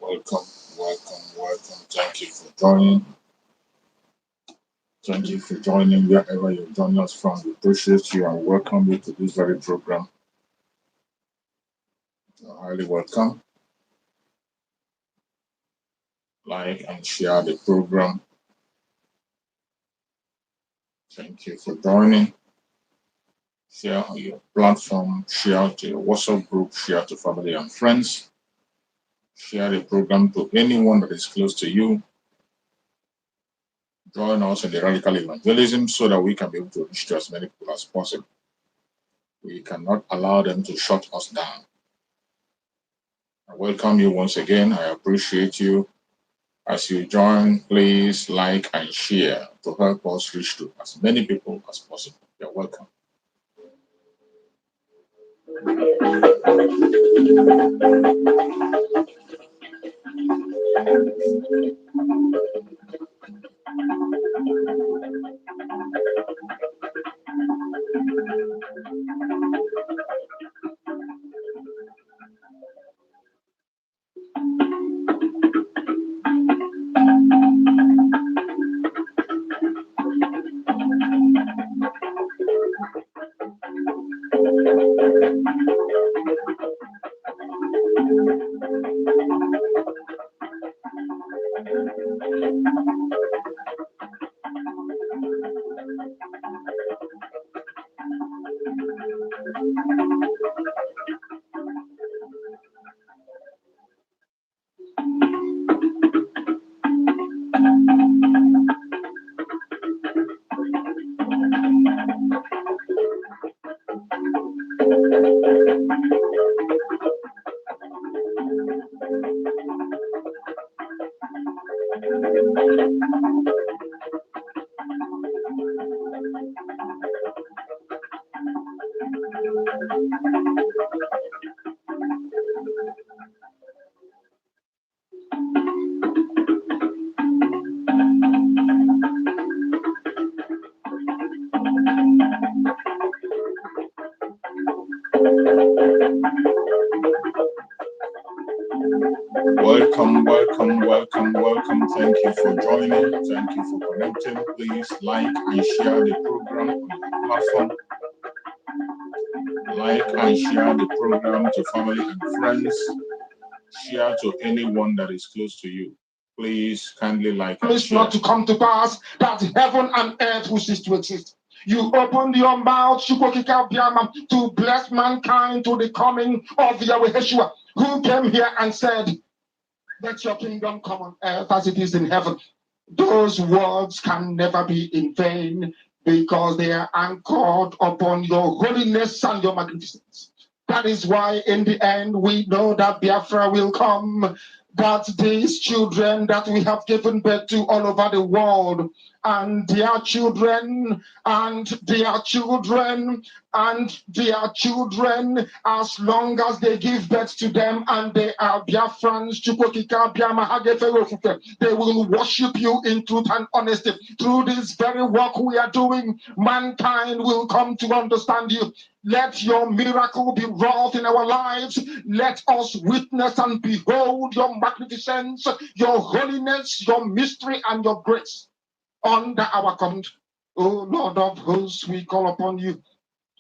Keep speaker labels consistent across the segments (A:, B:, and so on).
A: Welcome. Thank you for joining. Thank you for joining wherever you're joining us from. We appreciate you and welcome you to this very program. You're highly welcome. Like and share the program. Thank you for joining. Share on your platform, share to your WhatsApp group, share to family and friends. Share the program to anyone that is close to you. Join us in the radical evangelism so that we can be able to reach to as many people as possible. We cannot allow them to shut us down. I welcome you once again. I appreciate you. As you join, please like and share to help us reach to as many people as possible. You're welcome. Welcome. Thank you for joining. Thank you for connecting. Please like and share the program on your platform. Like and share the program to family and friends. Share to anyone that is close to you. Please kindly like and share.
B: Not to come to pass that heaven and earth will cease to exist. You opened your mouth to bless mankind to the coming of Yahweh Yeshua, who came here and said, "Let your kingdom come on earth as it is in heaven." Those words can never be in vain because they are anchored upon your holiness and your magnificence. That is why in the end we know that Biafra will come, that these children that we have given birth to all over the world, and their children, and their children, and their children, as long as they give birth to them and they are Biafrans, they will worship you in truth and honesty. Through this very work we are doing, mankind will come to understand you. Let your miracle be wrought in our lives. Let us witness and behold your magnificence, your holiness, your mystery, and your grace under our command. O Lord of hosts, we call upon you.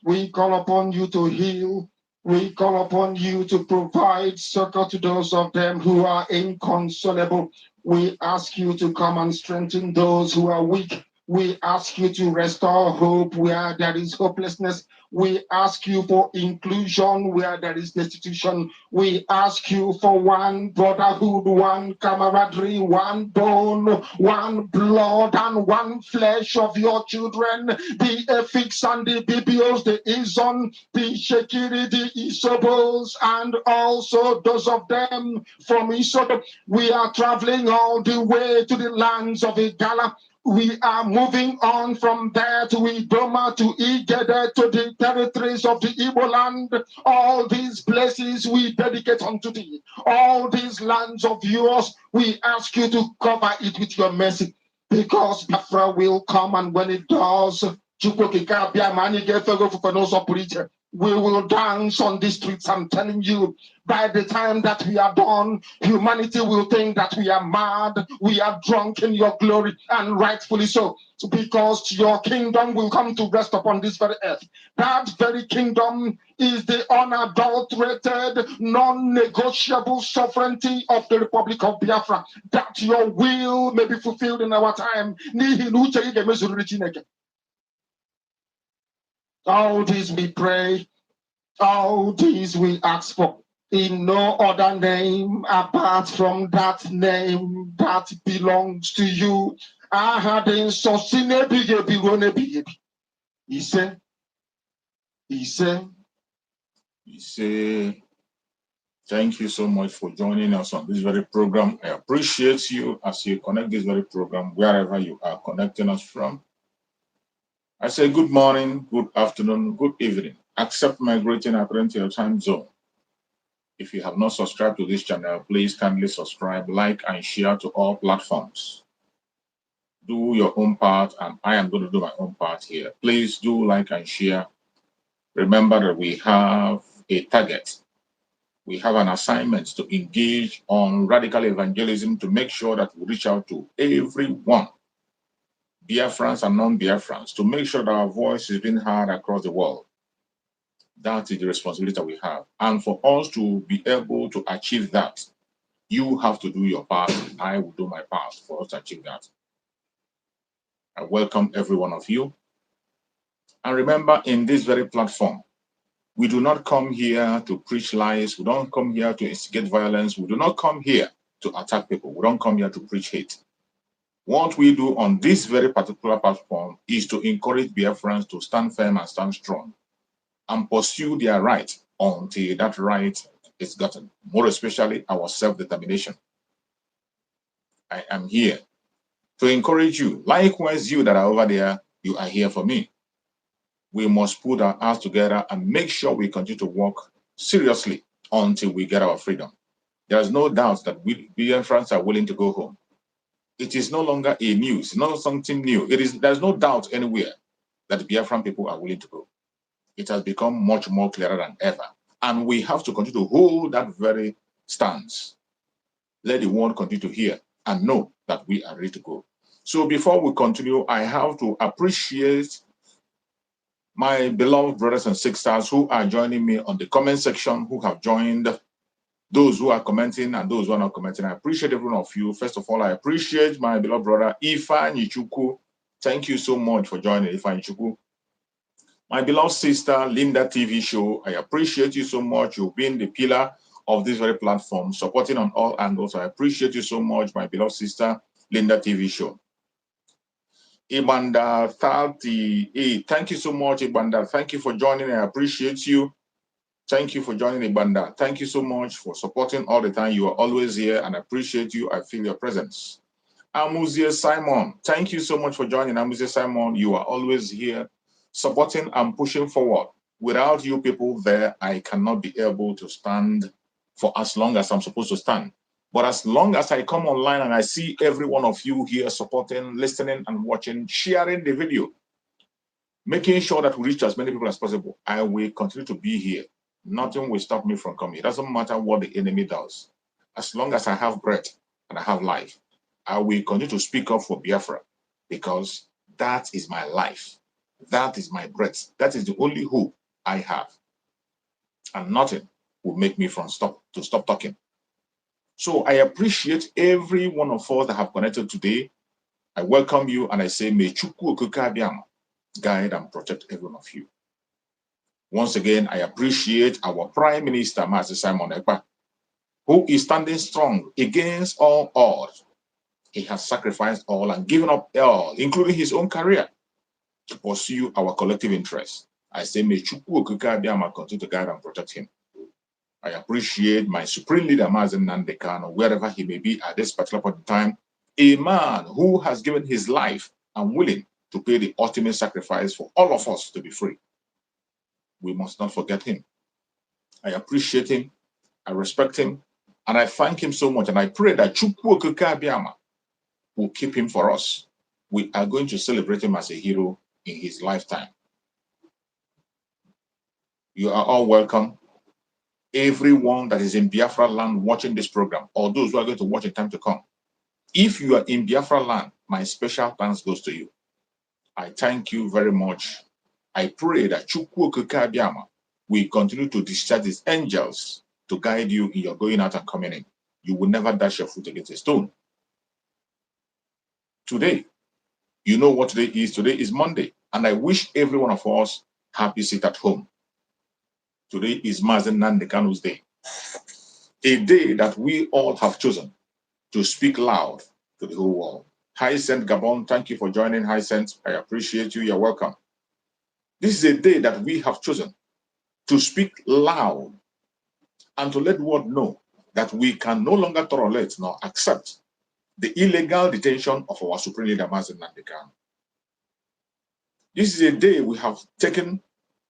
B: We call upon you to heal. We call upon you to provide succor to those of them who are inconsolable. We ask you to come and strengthen those who are weak. We ask you to restore hope where there is hopelessness. We ask you for inclusion where there is destitution. We ask you for one brotherhood, one camaraderie, one bone, one blood, and one flesh of your children. The Ephix and the Bibios, the Izon, the Shekiri, the Isobos, and also those of them from Isob. We are traveling all the way to the lands of Igala. We are moving on from there to Idoma, to Igede, to the territories of the Igbo land. All these places we dedicate unto thee. All these lands of yours, we ask you to cover it with your mercy. Because Biafra will come, and when it does, We will dance on the streets. I'm telling you, by the time that we are done, humanity will think that we are mad, we are drunk in your glory, and rightfully so, because your kingdom will come to rest upon this very earth. That very kingdom is the unadulterated, non-negotiable sovereignty of the Republic of Biafra, that your will may be fulfilled in our time. All this we pray, all this we ask for, in no other name apart from that name that belongs to you. I had in He said,
A: thank you so much for joining us on this very program. I appreciate you as you connect this very program wherever you are connecting us from. I say good morning, good afternoon, good evening. Accept my greeting according to your time zone. If you have not subscribed to this channel, please kindly subscribe, like, and share to all platforms. Do your own part, and I am going to do my own part here. Please do like and share. Remember that we have a target. We have an assignment to engage on radical evangelism to make sure that we reach out to everyone, Biafrans and non-Biafrans, to make sure that our voice is being heard across the world. That is the responsibility that we have. And for us to be able to achieve that, you have to do your part. I will do my part for us to achieve that. I welcome every one of you. And remember, in this very platform, we do not come here to preach lies. We don't come here to instigate violence. We do not come here to attack people. We don't come here to preach hate. What we do on this very particular platform is to encourage Biafrans to stand firm and stand strong and pursue their right until that right is gotten, more especially our self-determination. I am here to encourage you. Likewise, you that are over there, you are here for me. We must put our hands together and make sure we continue to work seriously until we get our freedom. There is no doubt that we Biafrans are willing to go home. It is no longer a news, not something new. There's no doubt anywhere that the Biafran people are willing to go. It has become much more clearer than ever. And we have to continue to hold that very stance. Let the world continue to hear and know that we are ready to go. So before we continue, I have to appreciate my beloved brothers and sisters who are joining me on the comment section, who have joined, those who are commenting and those who are not commenting. I appreciate every one of you. First of all, I appreciate my beloved brother, Ifeanyi. Thank you so much for joining, Ifeanyi. My beloved sister, Linda TV Show, I appreciate you so much. You've been the pillar of this very platform, supporting on all angles. I appreciate you so much, my beloved sister, Linda TV Show. Ibanda 38, thank you so much, Ibanda. Thank you for joining. I appreciate you. Thank you for joining, Ibanda. Thank you so much for supporting all the time. You are always here, and I appreciate you. I feel your presence. Amuzie Simon, thank you so much for joining. Amuzie Simon, you are always here, supporting and pushing forward. Without you people there, I cannot be able to stand for as long as I'm supposed to stand. But as long as I come online and I see every one of you here supporting, listening, and watching, sharing the video, making sure that we reach as many people as possible, I will continue to be here. Nothing will stop me from coming. It doesn't matter what the enemy does. As long as I have breath and I have life, I will continue to speak up for Biafra, because that is my life. That is my breath. That is the only hope I have. And nothing will make me stop talking. So I appreciate every one of us that have connected today. I welcome you and I say, may Chukwu Okike Abiama guide and protect every one of you. Once again, I appreciate our Prime Minister, Master Simon Ekpa, who is standing strong against all odds. He has sacrificed all and given up all, including his own career, to pursue our collective interests. I say, may Chukwu Okike Abiama continue to guide and protect him. I appreciate my supreme leader, Mazen Nandekano, wherever he may be at this particular point in time, a man who has given his life and willing to pay the ultimate sacrifice for all of us to be free. We must not forget him. I appreciate him, I respect him, and I thank him so much. And I pray that Chukwu Okike Abiama will keep him for us. We are going to celebrate him as a hero in his lifetime. You are all welcome. Everyone that is in Biafra land watching this program, or those who are going to watch in time to come. If you are in Biafra land, my special thanks goes to you. I thank you very much. I pray that Chukwu Okike Abiama will continue to discharge his angels to guide you in your going out and coming in. You will never dash your foot against a stone. Today, you know what today is. Today is Monday, and I wish every one of us happy sit at home. Today is Mazen Nandekanu's day, a day that we all have chosen to speak loud to the whole world. Hi, Saint Gabon, thank you for joining. Hi, Saint, I appreciate you. You're welcome. This is a day that we have chosen to speak loud and to let the world know that we can no longer tolerate nor accept the illegal detention of our Supreme Leader, Mazen Nandekanu. This is a day we have taken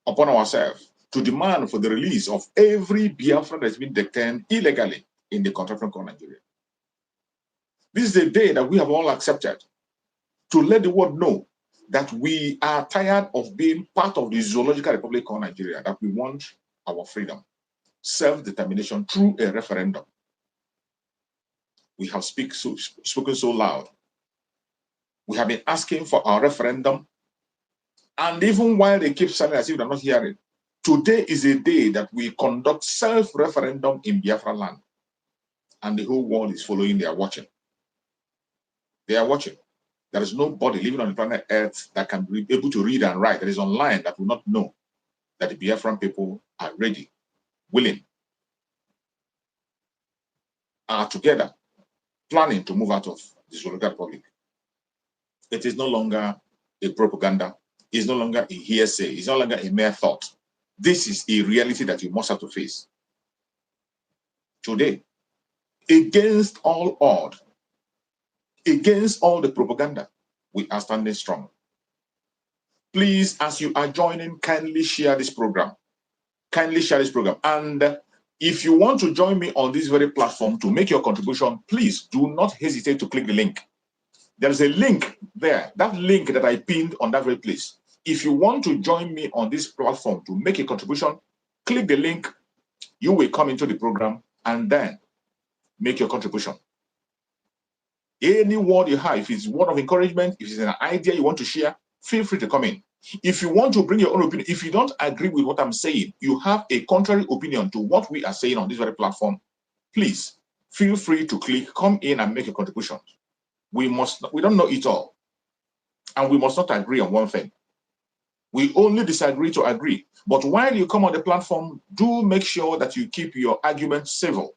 A: upon ourselves to demand for the release of every Biafra that has been detained illegally in the contraction called Nigeria. This is a day that we have all accepted to let the world know that we are tired of being part of the zoological republic called Nigeria, that we want our freedom, self-determination through a referendum. We have spoken so loud. We have been asking for our referendum, and even while they keep silent as if they're not hearing, today is a day that we conduct self-referendum in Biafra land. And the whole world is following, they are watching. They are watching. There is nobody living on the planet Earth that can be able to read and write, that is online, that will not know that the Biafran people are ready, willing, are together, planning to move out of the zoological republic. It is no longer a propaganda. It's no longer a hearsay. It's no longer a mere thought. This is a reality that you must have to face. Today, against all odds, against all the propaganda, we are standing strong. Please, as you are joining, kindly share this program. Kindly share this program. And if you want to join me on this very platform to make your contribution, please do not hesitate to click the link. There is a link there, that link that I pinned on that very place. If you want to join me on this platform to make a contribution, click the link. You will come into the program and then make your contribution. Any word you have, if it's a word of encouragement, if it's an idea you want to share, feel free to come in. If you want to bring your own opinion, if you don't agree with what I'm saying, you have a contrary opinion to what we are saying on this very platform, please feel free to click, come in and make a contribution. We don't know it all. And we must not agree on one thing. We only disagree to agree. But while you come on the platform, do make sure that you keep your argument civil.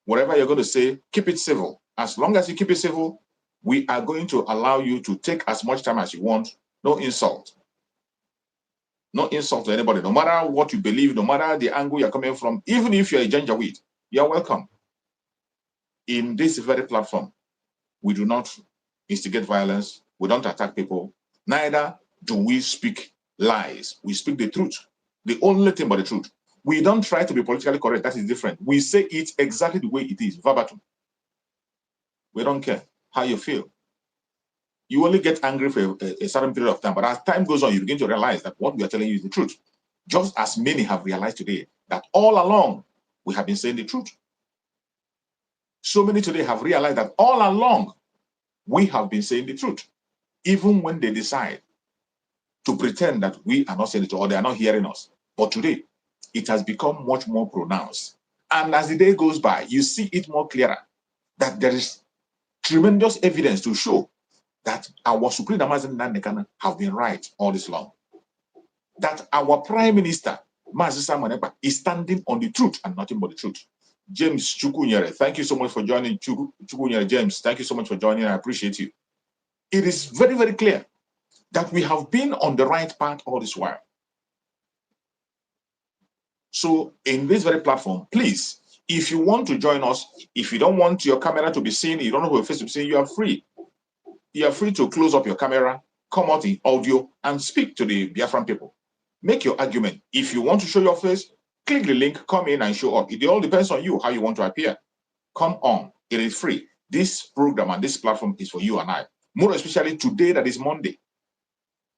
A: Whatever you're going to say, keep it civil. As long as you keep it civil, we are going to allow you to take as much time as you want. No insult. No insult to anybody. No matter what you believe, no matter the angle you're coming from, even if you're a Janjaweed, you're welcome. In this very platform, we do not instigate violence. We don't attack people. Neither do we speak lies. We speak the truth. The only thing but the truth. We don't try to be politically correct. That is different. We say it exactly the way it is, verbatim. We don't care how you feel. You only get angry for a certain period of time, but as time goes on, you begin to realize that what we are telling you is the truth. Just as many have realized today that all along we have been saying the truth. So many today have realized that all along we have been saying the truth, even when they decide to pretend that we are not saying it or they are not hearing us. But today, it has become much more pronounced. And as the day goes by, you see it more clearer that there is tremendous evidence to show that our Supreme Mazen Nandekanu have been right all this long. That our Prime Minister, Mazi Simon Ekpa, is standing on the truth and nothing but the truth. James Chukwunyere, thank you so much for joining. Chukwunyere James, thank you so much for joining. I appreciate you. It is very, very clear that we have been on the right path all this while. So in this very platform, please, if you want to join us, if you don't want your camera to be seen, you don't know who your face to be seen, you are free. You are free to close up your camera, come out in audio, and speak to the Biafran people. Make your argument. If you want to show your face, click the link, come in and show up. It all depends on you, how you want to appear. Come on. It is free. This program and this platform is for you and I. More especially today that is Monday.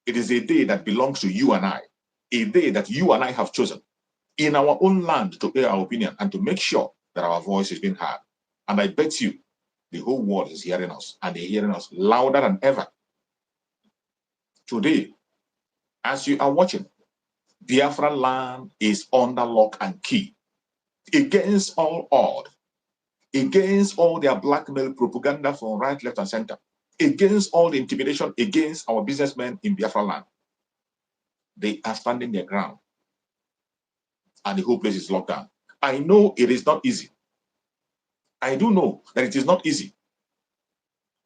A: It is a day that belongs to you and I. a day that you and I have chosen in our own land to air our opinion and to make sure that our voice is being heard. And I bet you the whole world is hearing us, and they're hearing us louder than ever. Today, as you are watching, Biafra land is under lock and key against all odds, against all their blackmail propaganda from right, left, and center, against all the intimidation against our businessmen in Biafra land. They are standing their ground, and the whole place is locked down. I know it is not easy. I do know that it is not easy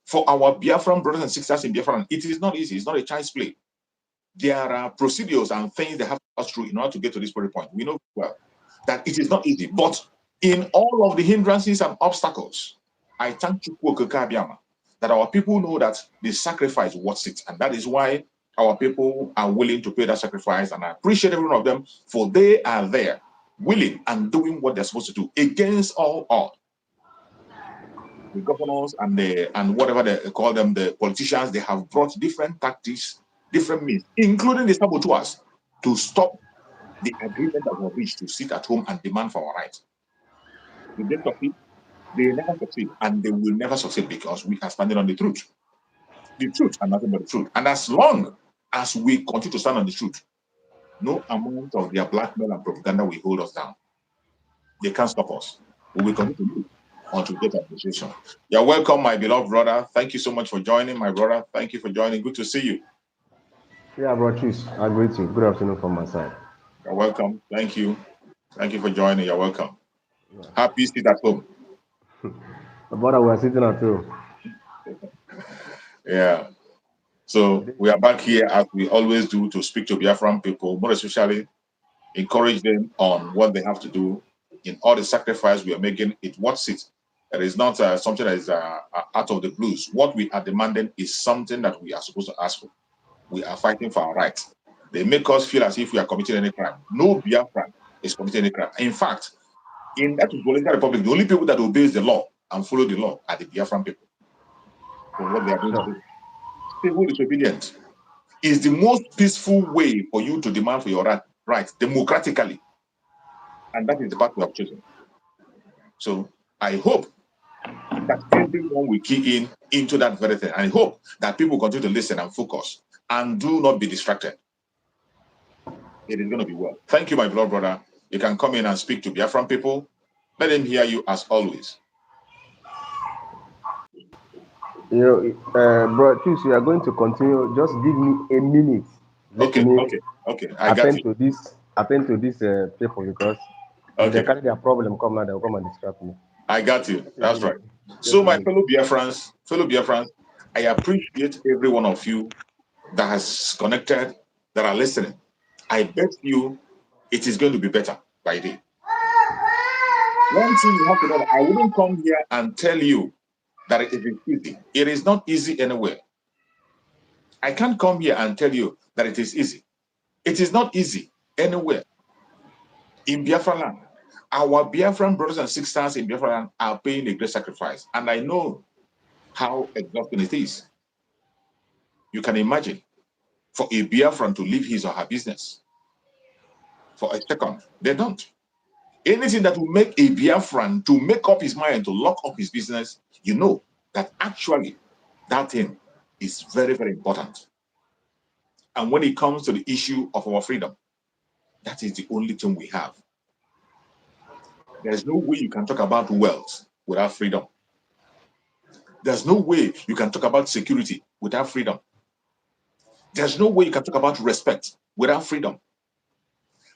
A: for our Biafran brothers and sisters in Biafra land. It is not easy. It's not a child's play. There are procedures and things they have to pass through in order to get to this very point. We know well that it is not easy, but in all of the hindrances and obstacles, I thank Chukwu Okike that our people know that the sacrifice worth it, and that is why our people are willing to pay that sacrifice, and I appreciate every one of them, for they are there, willing and doing what they're supposed to do against all odds. The governors and whatever they call them, the politicians, they have brought different tactics, different means, including the saboteurs, to stop the agreement that was reached to sit at home and demand for our rights. If they succeed, they never succeed, and they will never succeed because we are standing on the truth and nothing but the truth. And as long as we continue to stand on the truth, no amount of their blackmail and propaganda will hold us down. They can't stop us. We will continue to do until we get appreciation. You're welcome, my beloved brother. Thank you so much for joining, my brother. Thank you for joining. Good to see you.
C: Yeah, bro, choose. I greet you. Good afternoon from my side.
A: You're welcome. Thank you. Thank you for joining. You're welcome. Yeah. Happy sit at home.
C: Brother, we are sitting at home.
A: Yeah. So we are back here as we always do to speak to Biafran people, more especially encourage them on what they have to do in all the sacrifice we are making. It worth it. It is not something that is out of the blues. What we are demanding is something that we are supposed to ask for. We are fighting for our rights. They make us feel as if we are committing any crime. No Biafran is committing any crime. In fact, in that Political Republic, the only people that obey the law and follow the law are the Biafran people. For what they are doing today. Civil disobedience is the most peaceful way for you to demand for your rights democratically. And that is the path we have chosen. So I hope that everyone will key into that very thing. And I hope that people continue to listen and focus and do not be distracted. It is going to be well. Thank you, my beloved brother. You can come in and speak to Biafran people. Let them hear you as always.
C: You know, bro, choose. You are going to continue. Just give me a minute.
A: Okay. I got you.
C: Attend to this people because if they carry their problem, come now, they'll come and distract me.
A: I got you. That's right. So, my fellow Biafrans, I appreciate every one of you that has connected, that are listening. I bet you it is going to be better by day. One thing you have to know, I wouldn't come here and tell you that it is easy. It is not easy anywhere. I can't come here and tell you that it is easy. It is not easy anywhere. In Biafra land, our Biafran brothers and sisters in Biafra land are paying a great sacrifice. And I know how exhausting it is. You can imagine for a Biafran to leave his or her business for a second. They don't. Anything that will make a Biafran to make up his mind to lock up his business, you know that actually that thing is very, very important. And when it comes to the issue of our freedom, that is the only thing we have. There's no way you can talk about wealth without freedom. There's no way you can talk about security without freedom. There's no way you can talk about respect without freedom.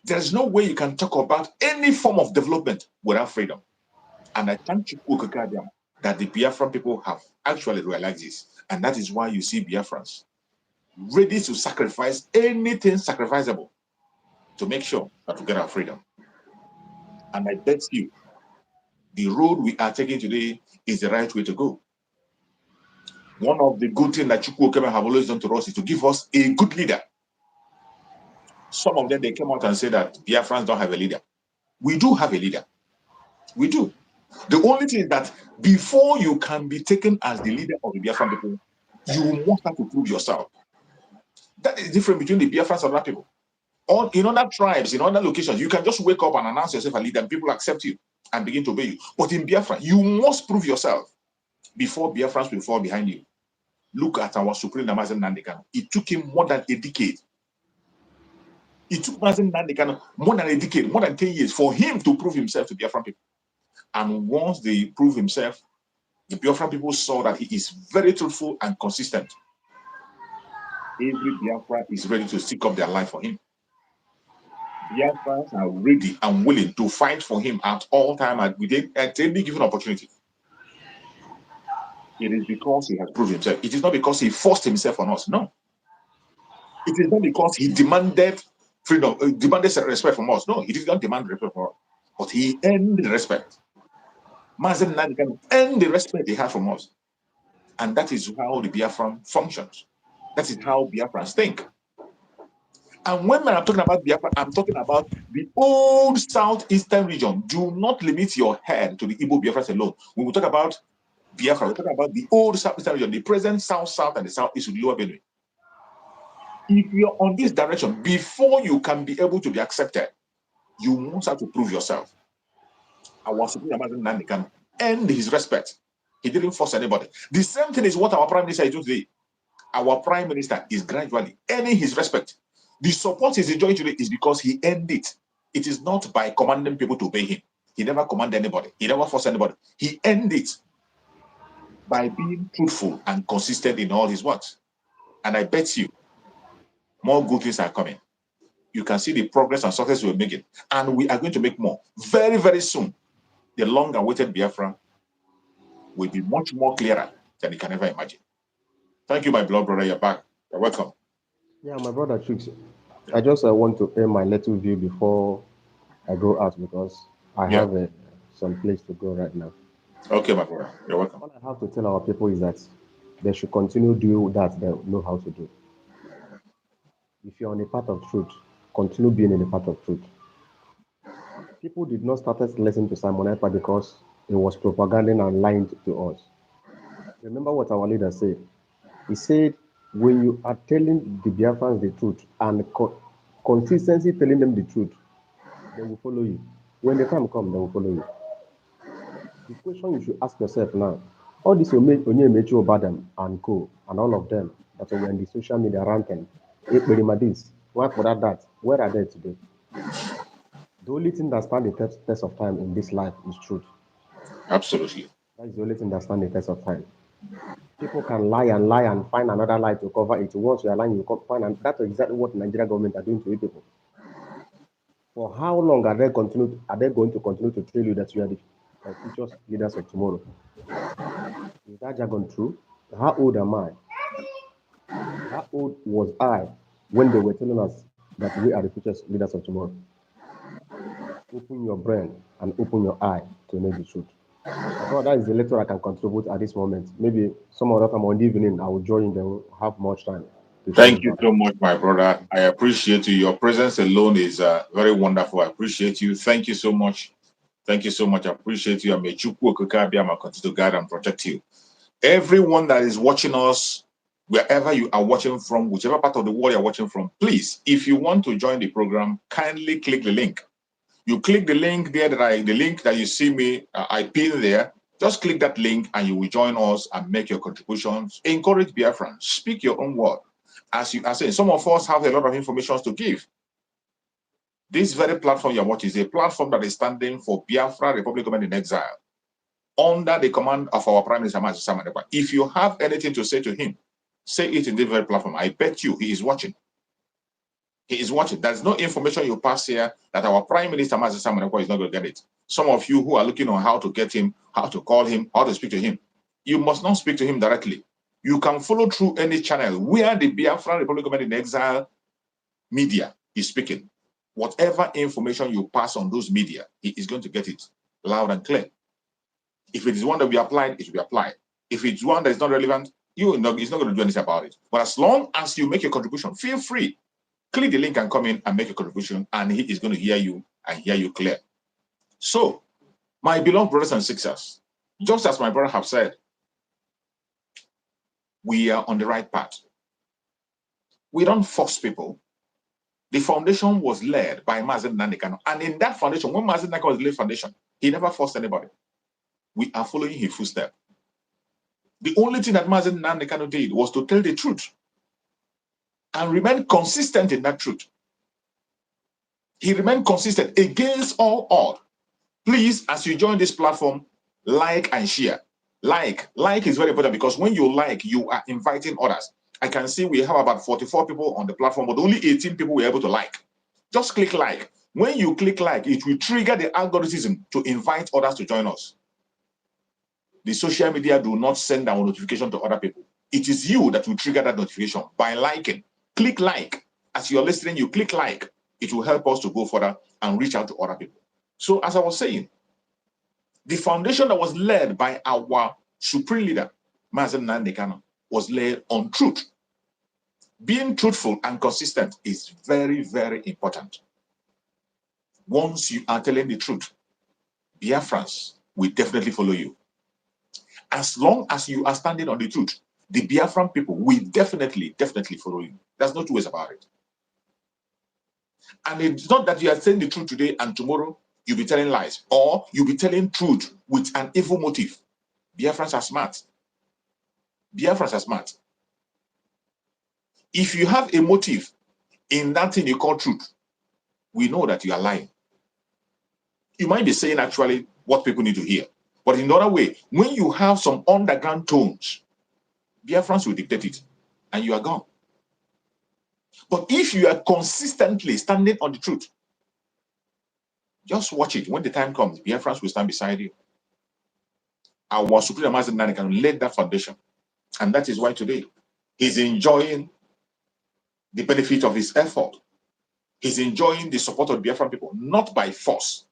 A: There's no way you can talk about any form of development without freedom. And I thank you, that the Biafran people have actually realized this. And that is why you see Biafrans ready to sacrifice anything sacrificable to make sure that we get our freedom. And I bet you, the road we are taking today is the right way to go. One of the good things that Chukwu Okike have always done to us is to give us a good leader. Some of them, they came out and said that Biafrans don't have a leader. We do have a leader. We do. The only thing is that before you can be taken as the leader of the Biafran people, you must have to prove yourself. That is different between the Biafrans and other people. In other tribes, in other locations, you can just wake up and announce yourself a leader and people accept you and begin to obey you. But in Biafra, you must prove yourself before Biafrans will fall behind you. Look at our Supreme Mazen Nnamdi Kanu. It took him more than a decade. It took Mazen Nnamdi Kanu more than a decade, more than 10 years for him to prove himself to Biafran people. And once they prove himself, the Biafran people saw that he is very truthful and consistent. Every Biafra is ready to stick up their life for him. Biafrans are ready and willing to fight for him at all time at any given opportunity. It is because he has proved himself. It is not because he forced himself on us. No. It is not because he demanded freedom, demanded respect from us. No, he did not demand respect from us. But he earned the respect. Mazen Nnamdi Kanu earned the respect he had from us. And that is how the Biafran functions. That is how Biafrans think. And when I'm talking about Biafra, I'm talking about the old southeastern region. Do not limit your head to the Igbo Biafras alone. When we talk about Biafra, we're talking about the old southeastern region, the present south, and the southeast with Lower Benue. If you're on this direction, before you can be able to be accepted, you must have to prove yourself. Our Supreme Mazen Nnamdi Kanu earned his respect. He didn't force anybody. The same thing is what our Prime Minister is doing today. Our Prime Minister is gradually earning his respect. The support he's enjoying today is because he earned it. It is not by commanding people to obey him. He never commanded anybody. He never forced anybody. He earned it by being truthful and consistent in all his works. And I bet you, more good things are coming. You can see the progress and success we're making. And we are going to make more. Very, very soon, the long-awaited Biafra will be much more clearer than you can ever imagine. Thank you, my beloved brother. You're back. You're welcome.
C: Yeah, my brother Chooks, I just want to air my little view before I go out because I have some place to go right now.
A: Okay, my brother. You're welcome.
C: What I have to tell our people is that they should continue doing that they know how to do. If you're on a path of truth, continue being in the path of truth. People did not start listening to Simon Ekpa because he was propaganding and lying to us. Remember what our leader said. He said, when you are telling the Biafrans the truth and consistency telling them the truth, they will follow you. When the time comes, they will follow you. The question you should ask yourself now, all this Onyemechi Obadam and co and all of them that were in the social media ranting, this, why for that, where are they today? The only thing that stands the test of time in this life is truth.
A: Absolutely.
C: That is the only thing that stands the test of time. People can lie and find another lie to cover it. Once you are lying, you find, and that's exactly what the Nigerian government are doing to you people. For how long are they going to continue to tell you that you are the future leaders of tomorrow? Is that jargon true? How old am I? How old was I when they were telling us that we are the future leaders of tomorrow? Open your brain and open your eye to know the truth. Well, that is the little I can contribute at this moment. Maybe some other time on the evening I will join. They will have much time.
A: Thank you so much, my brother. I appreciate you. Your presence alone is very wonderful. I appreciate you. Thank you so much. Thank you so much. I appreciate you. I may continue to guide and protect you. Everyone that is watching us, wherever you are watching from, whichever part of the world you're watching from, please, if you want to join the program, kindly click the link. You click the link there the link that you see me, I pin there. Just click that link and you will join us and make your contributions. Encourage Biafrans. Speak your own word. As you are saying, some of us have a lot of information to give. This very platform you're watching is a platform that is standing for Biafra Republic Government in Exile, under the command of our Prime Minister, Mazi Ekpa. If you have anything to say to him, say it in this very platform. I bet you he is watching. He is watching. There's no information you pass here that our Prime Minister, Mazi Ekpa, is not going to get it. Some of you who are looking on how to get him, how to call him, how to speak to him, you must not speak to him directly. You can follow through any channel where the Biafra Republic Government in Exile media is speaking. Whatever information you pass on those media, he is going to get it loud and clear. If it is one that will be applied, it will be applied. If it's one that is not relevant, he's not going to do anything about it. But as long as you make your contribution, feel free. Click the link and come in and make a contribution, and he is going to hear you and hear you clear. So, my beloved brothers and sisters, just as my brother have said, we are on the right path. We don't force people. The foundation was led by Mazen Nandekano. And in that foundation, when Mazen Nandekano was laid foundation, he never forced anybody. We are following his footsteps. The only thing that Mazen Nandekano did was to tell the truth and remain consistent in that truth. He remained consistent against all odds. Please, as you join this platform, like and share. Like is very important because when you like, you are inviting others. I can see we have about 44 people on the platform, but only 18 people were able to like. Just click like. When you click like, it will trigger the algorithm to invite others to join us. The social media do not send our notification to other people. It is you that will trigger that notification by liking. Click like. As you're listening, you click like. It will help us to go further and reach out to other people. So as I was saying, the foundation that was led by our supreme leader, Mazen Nandekano, was laid on truth. Being truthful and consistent is very, very important. Once you are telling the truth, Biafrans will definitely follow you. As long as you are standing on the truth, the Biafran people will definitely follow you. There's no two ways about it. And it's not that you are saying the truth today and tomorrow you'll be telling lies, or you'll be telling truth with an evil motive. Biafrans are smart. Biafrans are smart. If you have a motive in that thing you call truth, we know that you are lying. You might be saying actually what people need to hear. But in another way, when you have some underground tones, Biafrans will dictate it, and you are gone. But if you are consistently standing on the truth, just watch it. When the time comes, Biafrans will stand beside you. Our Supreme Master Nanikan laid that foundation. And that is why today he's enjoying the benefit of his effort. He's enjoying the support of Biafran people, not by force.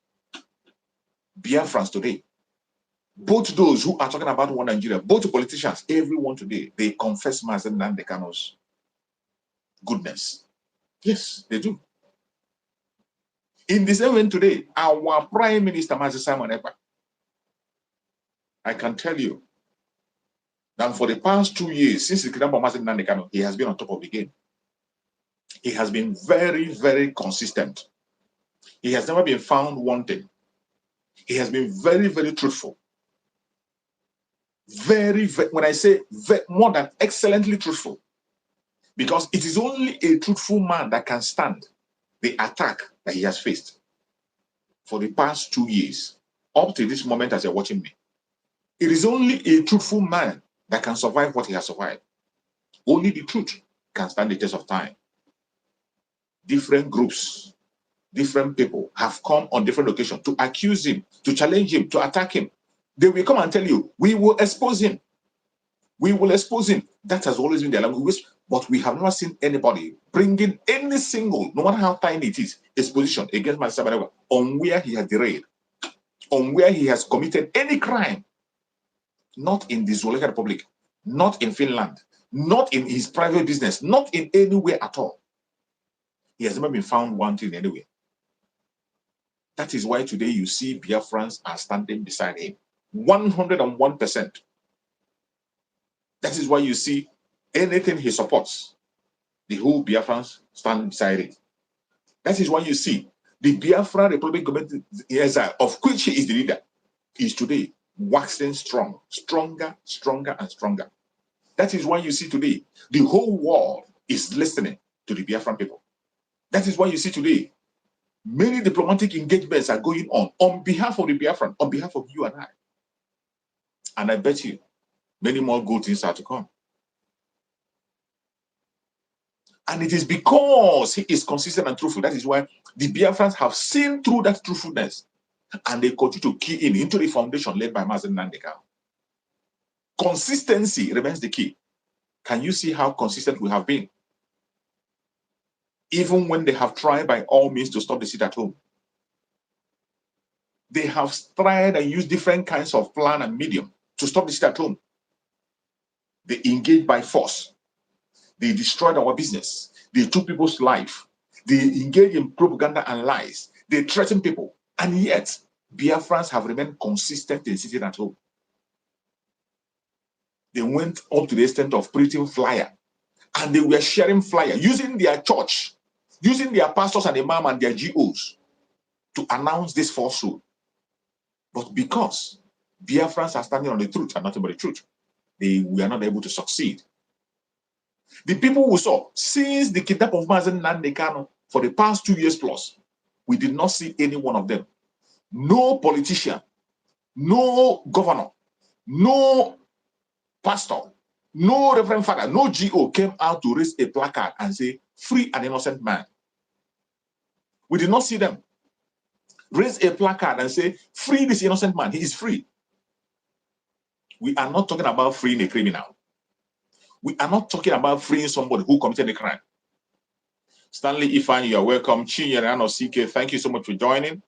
A: Biafrans today, both those who are talking about one Nigeria, both politicians, everyone today, they confess Mazen Nandekano's goodness. Yes, they do. In the same way today, our Prime Minister, Mazen Simon Ekpa, I can tell you that for the past 2 years, since the kingdom of Mazen Nandekano, he has been on top of the game. He has been very, very consistent. He has never been found wanting. He has been very, very truthful. Very, when I say more than excellently truthful, because it is only a truthful man that can stand the attack that he has faced for the past 2 years, up to this moment as you're watching me. It is only a truthful man that can survive what he has survived. Only the truth can stand the test of time. Different groups, different people have come on different occasions to accuse him, to challenge him, to attack him. They will come and tell you, we will expose him. We will expose him. That has always been their language. But we have never seen anybody bringing any single, no matter how tiny it is, exposition against Master Sabaneva on where he has derailed, on where he has committed any crime. Not in the Zoological Republic, not in Finland, not in his private business, not in anywhere at all. He has never been found wanting anywhere. That is why today you see Biafrans are standing beside him. 101%. That is why you see anything he supports, the whole Biafrans stand beside it. That is why you see the Biafra Republic government in exile, of which he is the leader, is today waxing strong, stronger, and stronger. That is why you see today the whole world is listening to the Biafran people. That is why you see today many diplomatic engagements are going on behalf of the Biafran, on behalf of you and I. And I bet you many more good things are to come. And it is because he is consistent and truthful. That is why the Biafrans have seen through that truthfulness and they continue to key in into the foundation led by Mazen Nandekano. Consistency remains the key. Can you see how consistent we have been? Even when they have tried by all means to stop the sit at home. They have tried and used different kinds of plan and medium to stop the sit at home. They engaged by force. They destroyed our business. They took people's life. They engaged in propaganda and lies. They threatened people. And yet, Biafrans have remained consistent in sitting at home. They went up to the extent of printing flyer. And they were sharing flyer using their church using their pastors and imam and their GOs to announce this falsehood. But because Biafrans are standing on the truth and nothing but the truth, we are not able to succeed. The people we saw, since the kidnap of Mazen Nnamdi Kanu for the past 2 years plus, we did not see any one of them. No politician, no governor, no pastor, no reverend father, no GO came out to raise a placard and say, free an innocent man. We did not see them raise a placard and say, free this innocent man, he is free. We are not talking about freeing a criminal. We are not talking about freeing somebody who committed a crime. Stanley Ifan, you are welcome. Chinyerano CK, thank you so much for joining.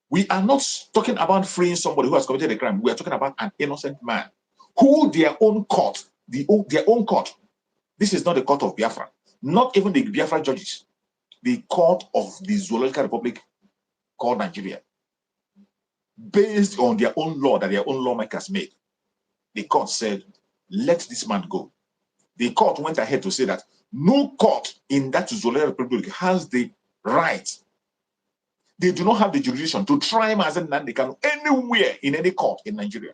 A: We are not talking about freeing somebody who has committed a crime. We are talking about an innocent man who their own court, their own court. This is not the court of Biafra, not even the Biafra judges, the court of the Zoological Republic called Nigeria, based on their own law that their own lawmakers made. The court said, let this man go. The court went ahead to say that no court in that Zoological Republic has the right. They do not have the jurisdiction to try Mazen Nnamdi Kanu anywhere in any court in Nigeria.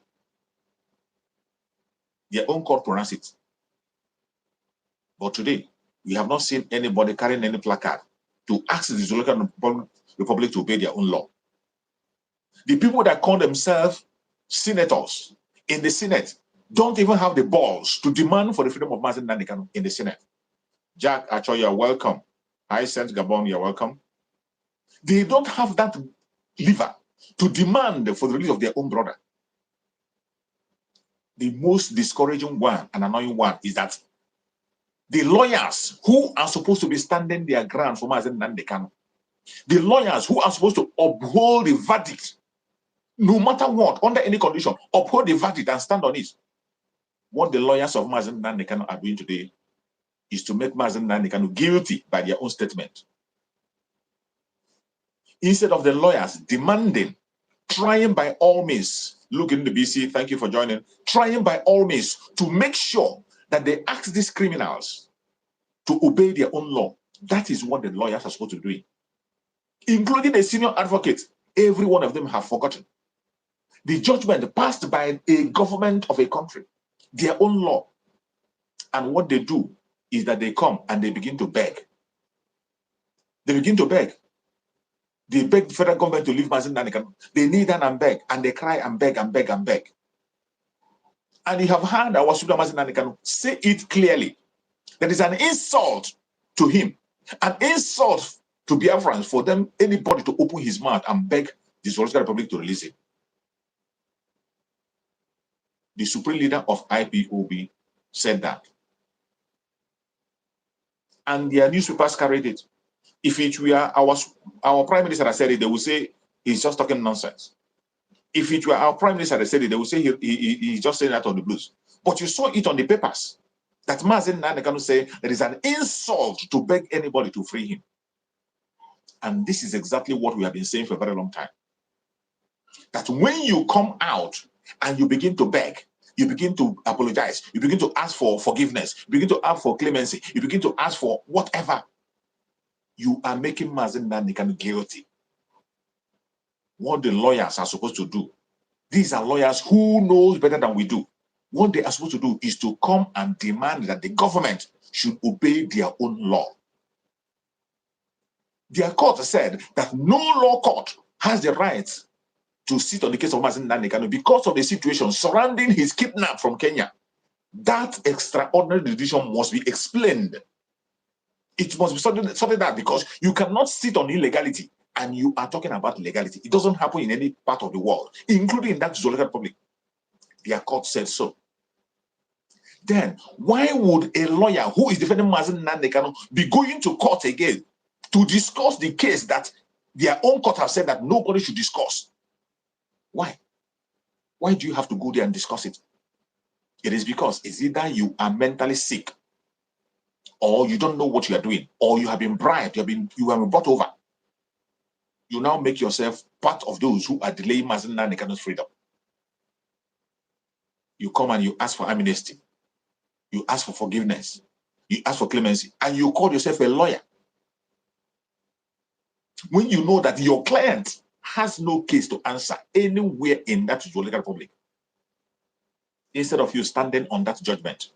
A: Their own court pronounced it. But today, we have not seen anybody carrying any placard to ask the Zoological Republic to obey their own law. The people that call themselves senators in the Senate don't even have the balls to demand for the freedom of Mazen Nnamdi Kanu in the Senate. Jack Acho, you're welcome. Hi, Saint Gabon, you're welcome. They don't have that lever to demand for the release of their own brother. The most discouraging one and annoying one is that the lawyers who are supposed to be standing their ground for Mazen Nnamdi Kanu, the lawyers who are supposed to uphold the verdict, no matter what, under any condition, uphold the verdict and stand on it. What the lawyers of Mazen Nnamdi Kanu are doing today is to make Mazen Nnamdi Kanu guilty by their own statement. Instead of the lawyers demanding, trying by all means, look in the BC, thank you for joining, trying by all means to make sure that they ask these criminals to obey their own law. That is what the lawyers are supposed to do. Including a senior advocate, every one of them have forgotten. The judgment passed by a government of a country, their own law. And what they do is that they come and they begin to beg. They begin to beg. They beg the federal government to leave Mazen Nnamdi Kanu. They kneel down and beg, and they cry and beg and beg and beg. And you have heard our Sudan Mazen Nnamdi Kanu say it clearly. That is an insult to him, an insult to Biafrans for them, anybody to open his mouth and beg the Zoological Republic to release him. The supreme leader of IPOB said that. And their newspapers carried it. If it were our prime minister that said it, they would say he's just talking nonsense. If it were our prime minister that said it, they would say he's just saying that on the blues. But you saw it on the papers that Mazen Nnamdi Kanu say there is an insult to beg anybody to free him. And this is exactly what we have been saying for a very long time. That when you come out and you begin to beg, you begin to apologize, you begin to ask for forgiveness, you begin to ask for clemency, you begin to ask for whatever, you are making Mazen Nnamdi Kanu guilty. What the lawyers are supposed to do, these are lawyers who knows better than we do. What they are supposed to do is to come and demand that the government should obey their own law. Their court said that no law court has the right to sit on the case of Mazen Nnamdi Kanu because of the situation surrounding his kidnap from Kenya. That extraordinary decision must be explained. It must be something that, because you cannot sit on illegality and you are talking about legality. It doesn't happen in any part of the world, including in that Zoological Republic. Their court said so. Then, why would a lawyer who is defending Mazen Nnamdi Kanu be going to court again to discuss the case that their own court have said that nobody should discuss? Why? Why do you have to go there and discuss it? It is because it's either you are mentally sick, or you don't know what you are doing, or you have been bribed, you have been brought over. You now make yourself part of those who are delaying Mazen Nnamdi Kanu's freedom. You come and you ask for amnesty, you ask for forgiveness, you ask for clemency, and you call yourself a lawyer. When you know that your client has no case to answer anywhere in that legal republic, instead of you standing on that judgment,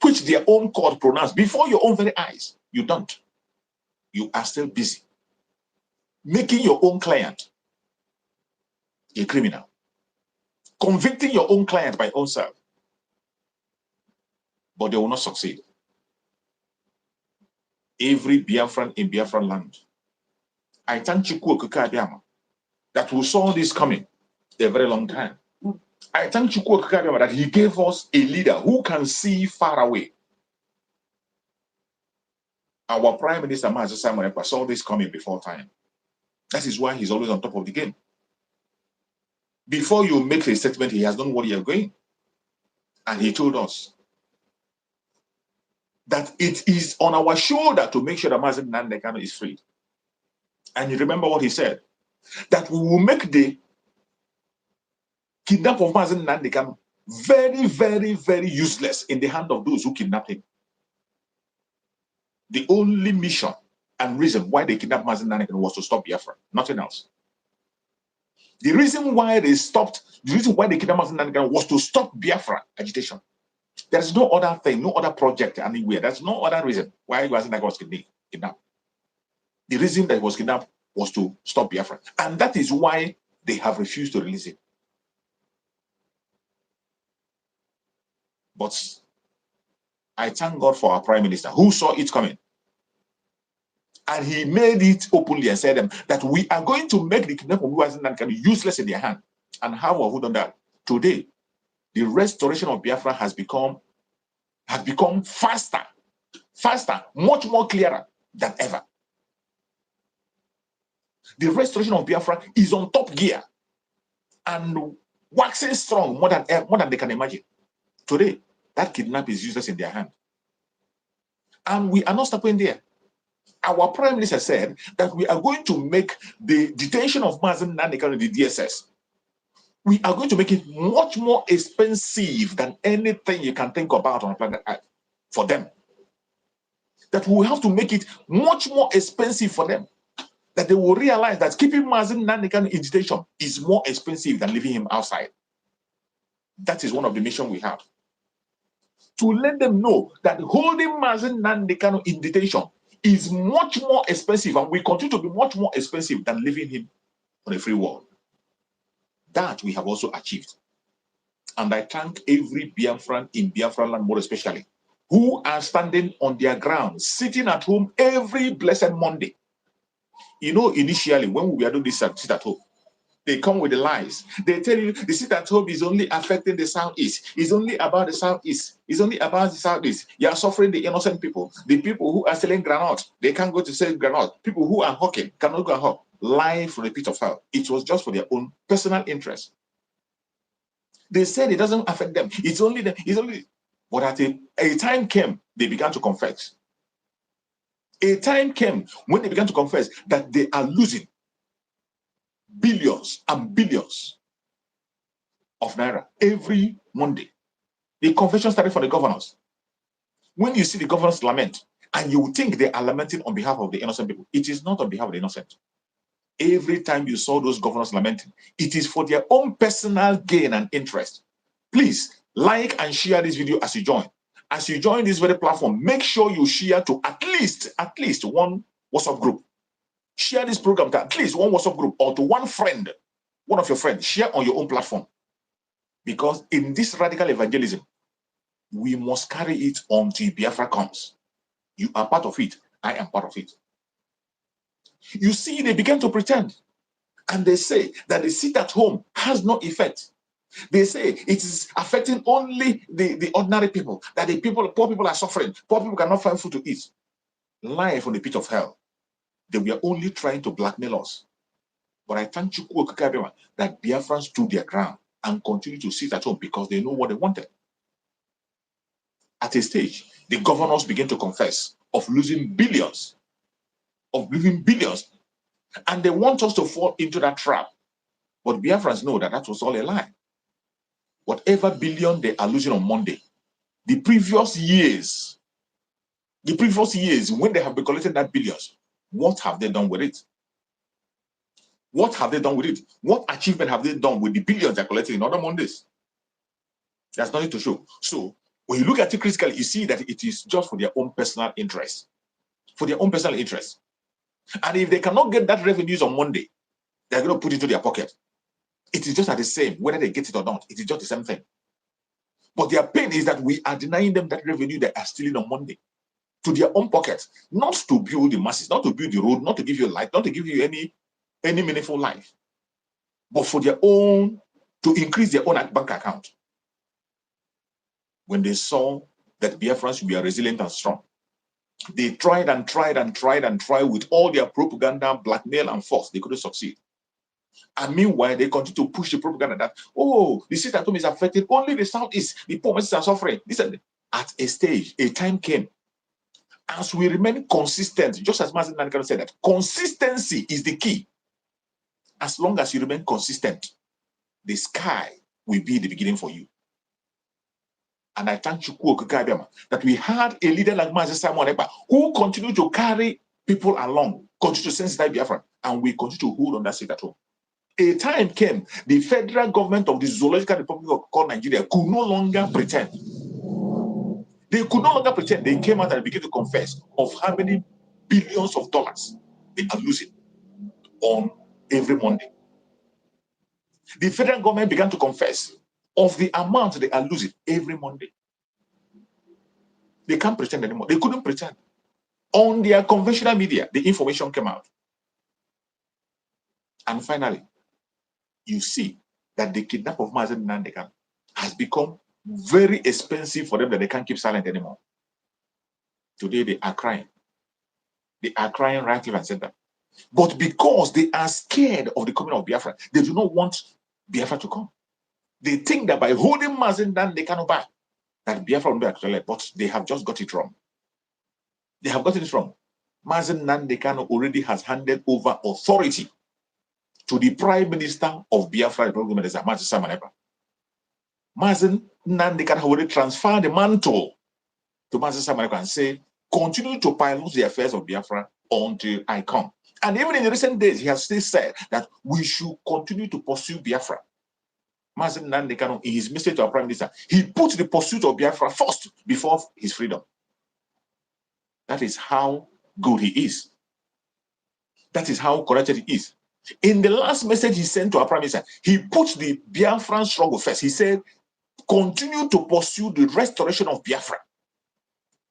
A: which their own court pronounced before your own very eyes, you don't. You are still busy making your own client a criminal, convicting your own client by own self, but they will not succeed. Every Biafran in Biafran land, I thank Chukwu Okike Abiyama that we saw this coming a very long time. I thank Chukwu Okike Abiyama that he gave us a leader who can see far away. Our Prime Minister Mazi Simon Ekpa saw this coming before time. That is why he's always on top of the game. Before you make a statement, he has done what you are going. And he told us that it is on our shoulder to make sure that Mazi Nnamdi Kanu is freed. And you remember what he said? That we will make the kidnap of Mazi Nnamdi Kanu very, very, very useless in the hand of those who kidnapped him. The only mission and reason why they kidnapped Mazi Nnamdi Kanu was to stop Biafra, nothing else. The reason why they kidnapped Mazi Nnamdi Kanu was to stop Biafra agitation. There's no other thing, no other project anywhere. There's no other reason why Mazi Nnamdi Kanu was kidnapped. The reason that he was kidnapped was to stop Biafra. And that is why they have refused to release him. But I thank God for our Prime Minister who saw it coming. And he made it openly and said that we are going to make the kidnap of Mazi Nnamdi Kanu useless in their hand. And how have we done that? Today, the restoration of Biafra has become faster, much more clearer than ever. The restoration of Biafra is on top gear and waxing strong more than they can imagine. Today, that kidnap is useless in their hand. And we are not stopping there. Our Prime Minister said that we are going to make the detention of Mazi Nnamdi Kanu, the DSS, we are going to make it much more expensive than anything you can think about on planet Earth for them. That we will have to make it much more expensive for them. That they will realize that keeping Mazi Nnamdi Kanu in detention is more expensive than leaving him outside. That is one of the missions we have. To let them know that holding Mazi Nnamdi Kanu in detention is much more expensive and will continue to be much more expensive than leaving him on a free world. That we have also achieved. And I thank every Biafran in Biafran land more especially, who are standing on their ground, sitting at home every blessed Monday. You know, initially, when we were doing this sit at home, they come with the lies. They tell you the sit at home is only affecting the Southeast. It's only about the Southeast. It's only about the Southeast. You are suffering the innocent people. The people who are selling granite, they can't go to sell granite. People who are hawking cannot go and hawk. Lie from the pit of hell. It was just for their own personal interest. They said it doesn't affect them. It's only them. It's only. But at a time came, they began to confess. A time came when they began to confess that they are losing billions and billions of naira every Monday. The confession started from the governors. When you see the governors lament, and you think they are lamenting on behalf of the innocent people, it is not on behalf of the innocent. Every time you saw those governors lamenting, it is for their own personal gain and interest. Please like and share this video as you join. As you join this very platform, make sure you share to at least one WhatsApp group. Share this program to at least one WhatsApp group or to one friend, one of your friends. Share on your own platform. Because in this radical evangelism, we must carry it until Biafra comes. You are part of it. I am part of it. You see, they began to pretend. And they say that the sit at home has no effect. They say it is affecting only the ordinary people, that the poor people are suffering. Poor people cannot find food to eat. Lie from the pit of hell. They were only trying to blackmail us. But I thank Chukwu Okike Abiyama that Biafrans stood their ground and continue to sit at home because they know what they wanted. At a stage, the governors began to confess of losing billions. And they want us to fall into that trap. But Biafrans know that that was all a lie. Whatever billion they are losing on Monday, the previous years, when they have been collecting that billions, what have they done with it? What have they done with it? What achievement have they done with the billions they're collecting in other Mondays? There's nothing to show. So when you look at it critically, you see that it is just for their own personal interest. For their own personal interest. And if they cannot get that revenues on Monday, they're going to put it into their pocket. It is just at the same, whether they get it or not. It is just the same thing. But their pain is that we are denying them that revenue they are stealing on Monday to their own pockets, not to build the masses, not to build the road, not to give you life, not to give you any meaningful life, but for their own, to increase their own bank account. When they saw that Biafrans should be resilient and strong, they tried and tried and tried and tried with all their propaganda, blackmail, and force. They couldn't succeed. And meanwhile, they continue to push the propaganda that, oh, the sit at home is affected, only the southeast, the poor masses are suffering. Listen, at a stage, a time came, as we remain consistent, just as Mazen Nankano said, that consistency is the key. As long as you remain consistent, the sky will be the beginning for you. And I thank Chukwu Okike that we had a leader like Mazen Simon Ekpa who continued to carry people along, continue to sensitize Biafra, and we continue to hold on that seat at home. A time came, the federal government of the Zoological Republic of called Nigeria could no longer pretend. They could no longer pretend. They came out and began to confess of how many billions of dollars they are losing on every Monday. The federal government began to confess of the amount they are losing every Monday. They can't pretend anymore. They couldn't pretend. On their conventional media, the information came out. And finally, you see that the kidnap of Mazen Nandekan has become very expensive for them that they can't keep silent anymore. Today, they are crying. They are crying right, left, and center. But because they are scared of the coming of Biafra, they do not want Biafra to come. They think that by holding Mazen Nandekan back, that Biafra will be actually, but they have just got it wrong. They have gotten it wrong. Mazen Nandekan already has handed over authority to the Prime Minister of Biafra, Mazen Simon Ekpa. Mazen Nandekan already transferred the mantle to Mazen Simon Ekpa and say, continue to pilot the affairs of Biafra until I come. And even in the recent days, he has still said that we should continue to pursue Biafra. Mazen Nandekan, in his message to our Prime Minister, he put the pursuit of Biafra first before his freedom. That is how good he is. That is how corrected he is. In the last message he sent to our Prime Minister, he put the Biafran struggle first. He said, continue to pursue the restoration of Biafra.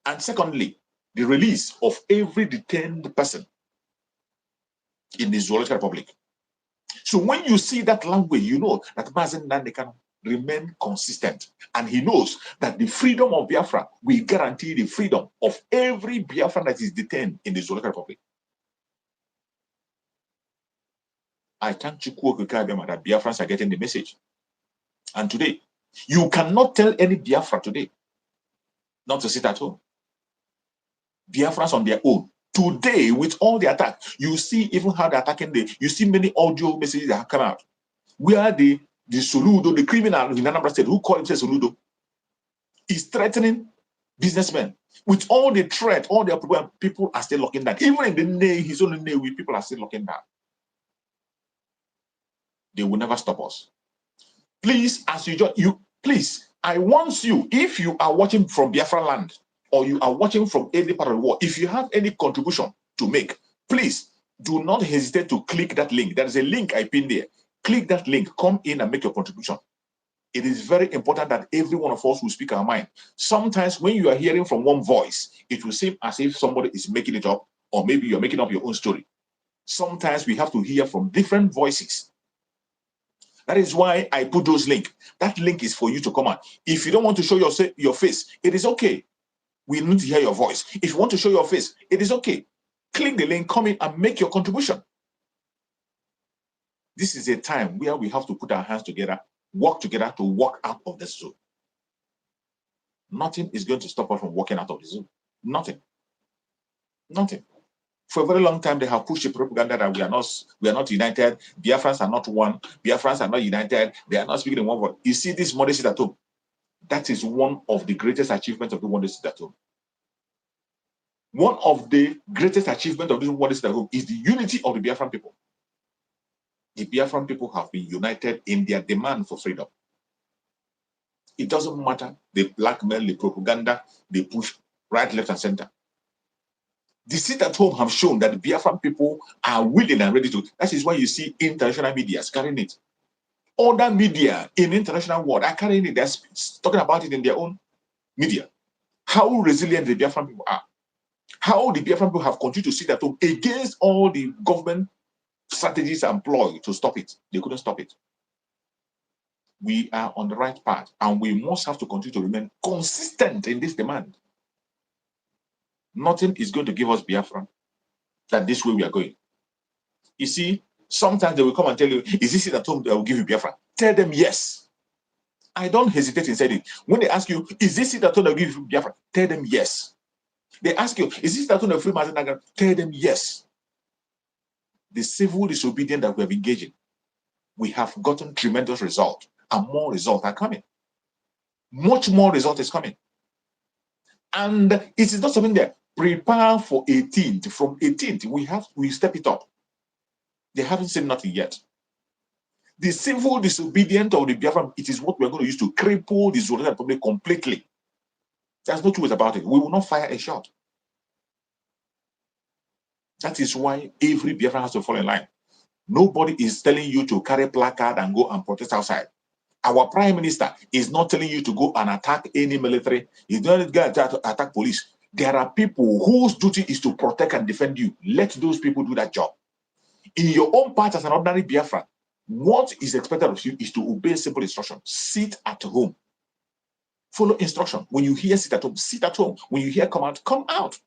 A: And secondly, the release of every detained person in the Zoological Republic. So when you see that language, you know that Mazen Nandekan remain consistent. And he knows that the freedom of Biafra will guarantee the freedom of every Biafran that is detained in the Zoological Republic. I thank Chukwu Okike that Biafrans are getting the message. And today, you cannot tell any Biafra today not to sit at home. Biafrans on their own. Today, with all the attack, you see even how they're attacking you see many audio messages that have come out. Where the Soludo, the criminal in Anambra State, who call himself Soludo, is threatening businessmen. With all the threat, all the people are still locking down. Even in the name, his own name, people are still locking down. They will never stop us. Please, as please, I want you, if you are watching from Biafra land, or you are watching from any part of the world, if you have any contribution to make, please do not hesitate to click that link. There is a link I pinned there. Click that link, come in and make your contribution. It is very important that every one of us will speak our mind. Sometimes when you are hearing from one voice, it will seem as if somebody is making it up, or maybe you're making up your own story. Sometimes we have to hear from different voices. That is why I put those links. That link is for you to come out. If you don't want to show your face, it is okay. We need to hear your voice. If you want to show your face, it is okay. Click the link, come in and make your contribution. This is a time where we have to put our hands together, work together to walk out of this zone. Nothing is going to stop us from walking out of the zone. Nothing. Nothing. For a very long time, they have pushed the propaganda that we are not united. Biafrans are not one. Biafrans are not united. They are not speaking in one voice. You see this Monday sit at home. That is one of the greatest achievements of the Monday sit at home. One of the greatest achievements of this Monday sit at home is the unity of the Biafran people. The Biafran people have been united in their demand for freedom. It doesn't matter the blackmail, the propaganda they push right, left, and center. The sit at home have shown that the Biafran people are willing and ready to. That is why you see international media carrying it. Other media in the international world are carrying it. They're talking about it in their own media. How resilient the Biafran people are. How the Biafran people have continued to sit at home against all the government strategies employed to stop it. They couldn't stop it. We are on the right path, and we must have to continue to remain consistent in this demand. Nothing is going to give us Biafra that this way we are going. You see, sometimes they will come and tell you, is this it at home that will give you Biafra? Tell them yes. I don't hesitate in saying it. When they ask you, is this it at home that will give you Biafra? Tell them yes. They ask you, is this at home that free Mazen? Tell them yes. The civil disobedience that we have engaged in, we have gotten tremendous results, and more results are coming. Much more result is coming. And it is not something that prepare for 18th. From 18th, we step it up. They haven't said nothing yet. The civil disobedience of the Biafra, it is what we're going to use to cripple the Zulu Republic completely. There's no two ways about it. We will not fire a shot. That is why every Biafra has to fall in line. Nobody is telling you to carry placard and go and protest outside. Our prime minister is not telling you to go and attack any military. He's not going to attack police. There are people whose duty is to protect and defend you. Let those people do that job. In your own part as an ordinary Biafran, what is expected of you is to obey simple instruction. Sit at home. Follow instruction. When you hear sit at home, sit at home. When you hear come out, come out.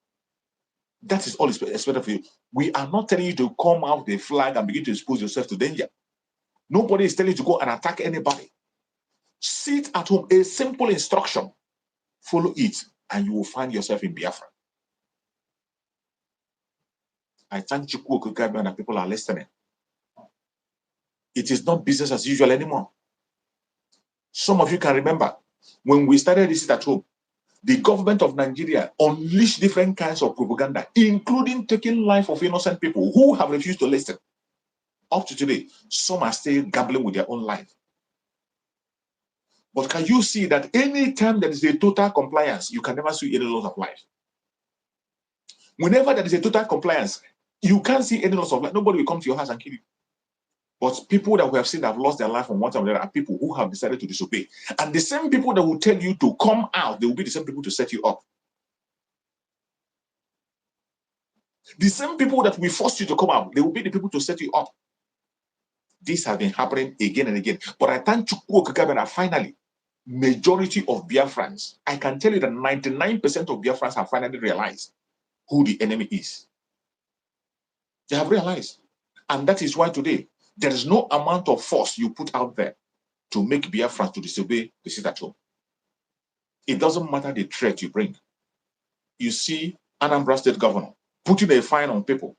A: That is all expected of you. We are not telling you to come out with a flag and begin to expose yourself to danger. Nobody is telling you to go and attack anybody. Sit at home. A simple instruction. Follow it, and you will find yourself in Biafra. I thank you, that people are listening. It is not business as usual anymore. Some of you can remember when we started this at home, the government of Nigeria unleashed different kinds of propaganda, including taking life of innocent people who have refused to listen. Up to today, some are still gambling with their own life. But can you see that any time there is a total compliance, you can never see any loss of life? Whenever there is a total compliance, you can't see any loss of life. Nobody will come to your house and kill you. But people that we have seen that have lost their life on one time or the other are people who have decided to disobey. And the same people that will tell you to come out, they will be the same people to set you up. The same people that will force you to come out, they will be the people to set you up. This has been happening again and again. But I thank Chukwu Okike that finally, majority of Biafrans, I can tell you that 99% of Biafrans have finally realized who the enemy is. They have realized. And that is why today, there is no amount of force you put out there to make Biafrans to disobey the sit at home. It doesn't matter the threat you bring. You see Anambra State governor putting a fine on people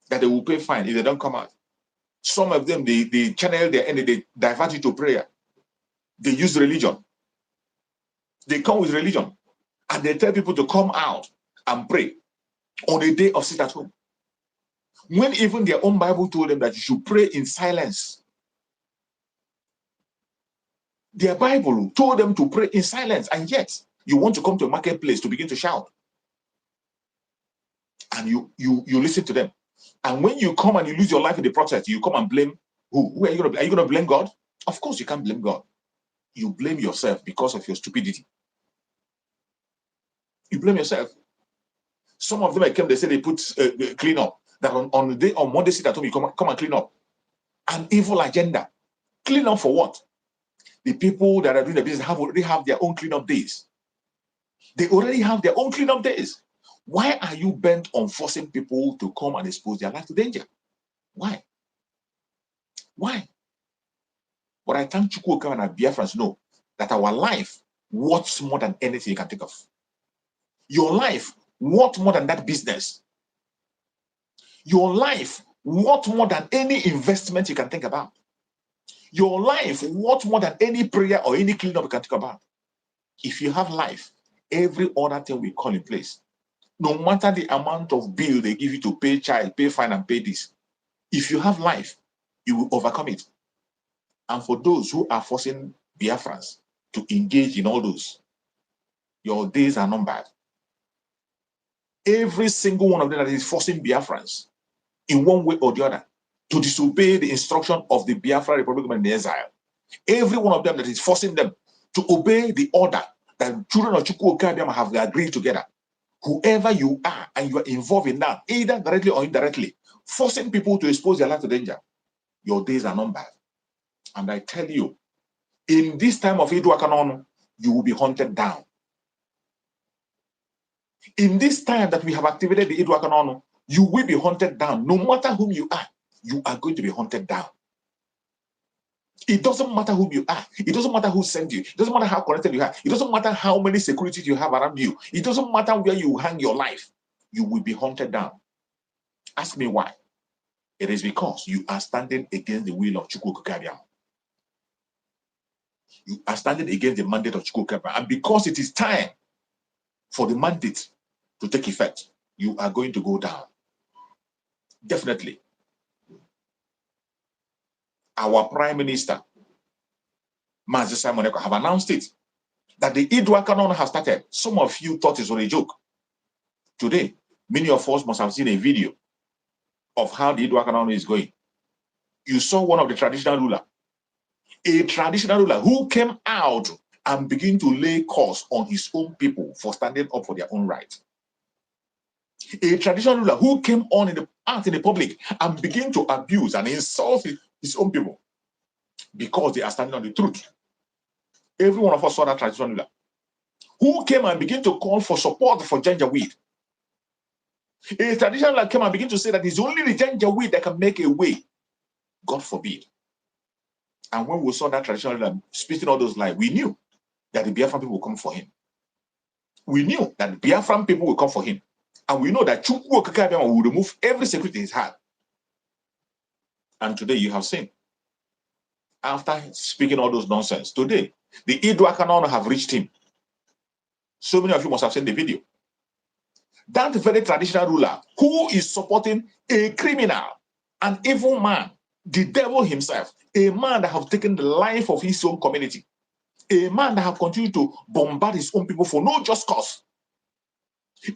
A: that they will pay fine if they don't come out. Some of them, they channel their energy, they divert it to prayer. They use religion. They come with religion. And they tell people to come out and pray on a day of sit at home. When even their own Bible told them that you should pray in silence. Their Bible told them to pray in silence, and yet you want to come to a marketplace to begin to shout. And you listen to them. And when you come and you lose your life in the process, you come and blame who? Who are you going to blame? Are you going to blame God? Of course you can't blame God. You blame yourself because of your stupidity. You blame yourself. Some of them came, they say they put clean up. That on the day on Monday sit at home, you come and clean up. An evil agenda. Clean up for what? The people that are doing the business already have their own cleanup days. They already have their own cleanup days. Why are you bent on forcing people to come and expose their life to danger? Why? Why? But I thank Chukwu Okike and Biafrans know that our life worth more than anything you can think of. Your life worth more than that business. Your life worth more than any investment you can think about. Your life worth more than any prayer or any cleanup you can think about. If you have life, every other thing will call in place. No matter the amount of bill they give you to pay child, pay fine, and pay this. If you have life, You will overcome it. And for those who are forcing Biafrans to engage in all those, your days are numbered. Every single one of them that is forcing Biafrans in one way or the other to disobey the instruction of the Biafra Republic in exile, every one of them that is forcing them to obey the order that children of Chukwu Okabiama have agreed together, whoever you are and you are involved in that, either directly or indirectly, forcing people to expose their life to danger, your days are numbered. And I tell you, in this time of Iduakanon, you will be hunted down. In this time that we have activated the Iduakanon, you will be hunted down. No matter whom you are going to be hunted down. It doesn't matter who you are. It doesn't matter who sent you. It doesn't matter how connected you are. It doesn't matter how many securities you have around you. It doesn't matter where you hang your life. You will be hunted down. Ask me why. It is because you are standing against the will of Chukwu Okabiama. You are standing against the mandate of Chukwu Okabiama. And because it is time for the mandate to take effect, you are going to go down. Definitely. Our Prime Minister, Mazi Simon Ekpa, have announced it, that the Iduakanon has started. Some of you thought it was a joke. Today, many of us must have seen a video of how the Iduakanon is going. You saw one of the traditional ruler, a traditional ruler who came out and began to lay curse on his own people for standing up for their own right. A traditional ruler who came on out in the public and began to abuse and insult his own people because they are standing on the truth. Every one of us saw that traditional ruler who came and began to call for support for Janjaweed. A traditional ruler came and began to say that it's only the Janjaweed that can make a way. God forbid. And when we saw that traditional ruler speaking all those lies, we knew that the Biafran people will come for him. We knew that the Biafran people will come for him. And we know that Chukwu Okabiama will remove every security he's had. And today you have seen, after speaking all those nonsense, today the Iduakanon have reached him. So many of you must have seen the video. That very traditional ruler who is supporting a criminal, an evil man, the devil himself, a man that have taken the life of his own community, a man that have continued to bombard his own people for no just cause,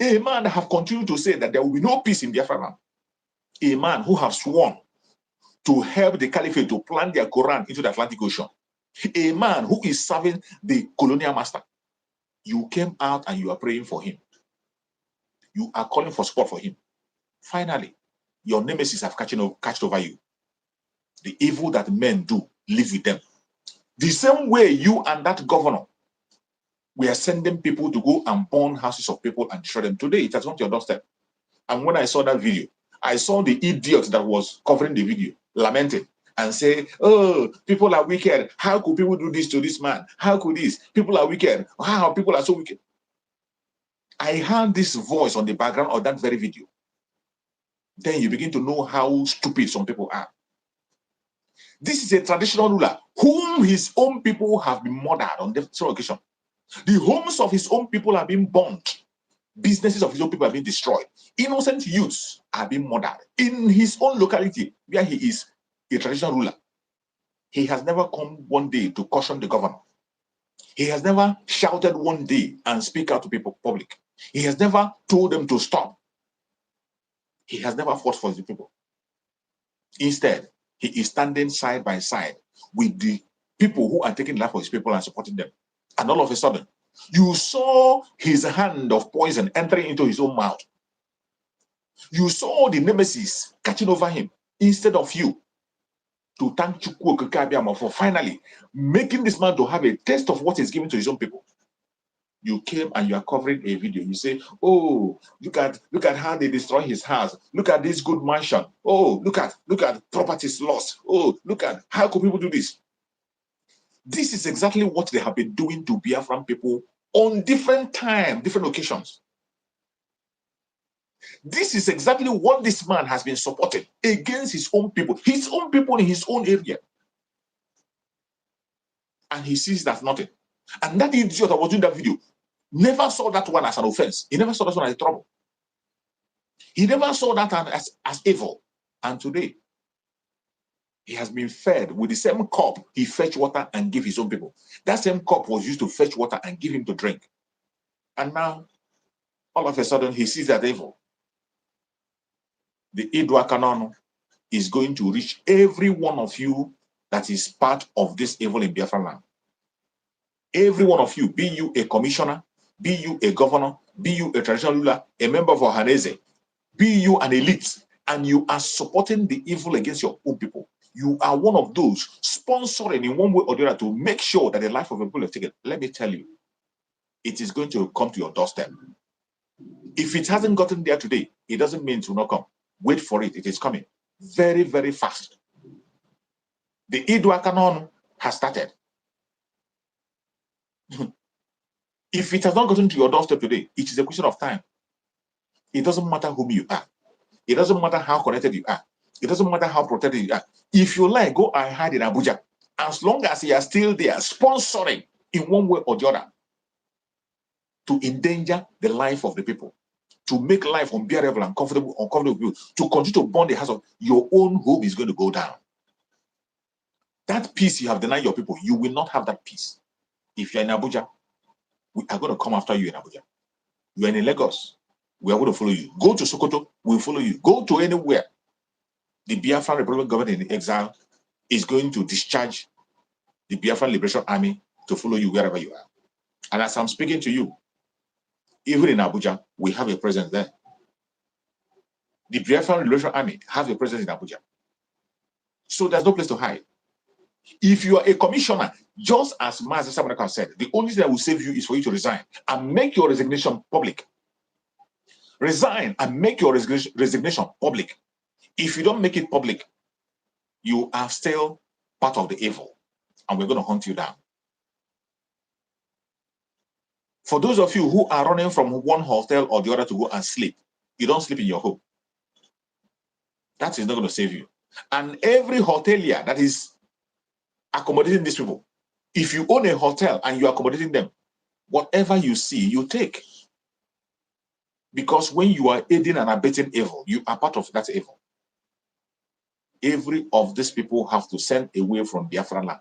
A: a man that have continued to say that there will be no peace in Biafra land, a man who have sworn to help the caliphate to plant their Quran into the Atlantic Ocean, a man who is serving the colonial master. You came out and you are praying for him. You are calling for support for him. Finally, your nemesis have catched over you. The evil that men do, live with them. The same way you and that governor, we are sending people to go and burn houses of people and destroy them. Today, it has gone to your doorstep. And when I saw that video, I saw the idiot that was covering the video, lamenting and say, oh, people are wicked. How could people do this to this man? How could this? People are wicked. How people are so wicked. I heard this voice on the background of that very video. Then you begin to know how stupid some people are. This is a traditional ruler whom his own people have been murdered on different occasions. The homes of his own people are being burnt. Businesses of his own people are being destroyed. Innocent youths are being murdered in his own locality where he is a traditional ruler. He has never come one day to caution the governor. He has never shouted one day and speak out to people public. He has never told them to stop. He has never fought for the people. Instead, he is standing side by side with the people who are taking life of his people and supporting them. And all of a sudden, you saw his hand of poison entering into his own mouth. You saw the nemesis catching over him instead of you to thank Chukwu Okabiama for finally making this man to have a taste of what is given to his own people. You came and you are covering a video. You say, oh, look at how they destroy his house. Look at this good mansion. Oh, look at properties lost. Oh, look at how could people do this? This is exactly what they have been doing to Biafran people on different occasions. This is exactly what this man has been supporting against his own people in his own area. And he sees that nothing. And that idiot that was doing that video never saw that one as an offense. He never saw that one as a trouble. He never saw that as evil. And today, He has been fed with the same cup he fetched water and gave his own people. That same cup was used to fetch water and give him to drink. And now, all of a sudden, he sees that evil. The Idwa Canon is going to reach every one of you that is part of this evil in Biafra land. Every one of you, be you a commissioner, be you a governor, be you a traditional ruler, a member of Ohanese, be you an elite, and you are supporting the evil against your own people. You are one of those sponsoring in one way or the other to make sure that the life of a people is taken. Let me tell you, it is going to come to your doorstep. If it hasn't gotten there today, it doesn't mean it will not come. Wait for it. It is coming very, very fast. The Idwa Canon has started. If it has not gotten to your doorstep today, it is a question of time. It doesn't matter whom you are. It doesn't matter how connected you are. It doesn't matter how protected you are. If you like, go and hide in Abuja. As long as you are still there, sponsoring in one way or the other to endanger the life of the people, to make life unbearable and uncomfortable, to continue to burn the house of your own home is going to go down. That peace you have denied your people, you will not have that peace. If you're in Abuja, we are going to come after you in Abuja. You are in Lagos, we are going to follow you. Go to Sokoto, we'll follow you. Go to anywhere. The Biafra Republic government in exile is going to discharge the Biafra Liberation Army to follow you wherever you are. And as I'm speaking to you, even in Abuja, we have a presence there. The Biafra Liberation Army have a presence in Abuja. So there's no place to hide. If you are a commissioner, just as Master Samanaka said, the only thing that will save you is for you to resign and make your resignation public. Resign and make your resignation public. If you don't make it public, you are still part of the evil, and we're going to hunt you down. For those of you who are running from one hotel or the other to go and sleep, you don't sleep in your home. That is not going to save you. And every hotelier that is accommodating these people, if you own a hotel and you're accommodating them, whatever you see, you take. Because when you are aiding and abetting evil, you are part of that evil. Every of these people have to send away from Biafra land.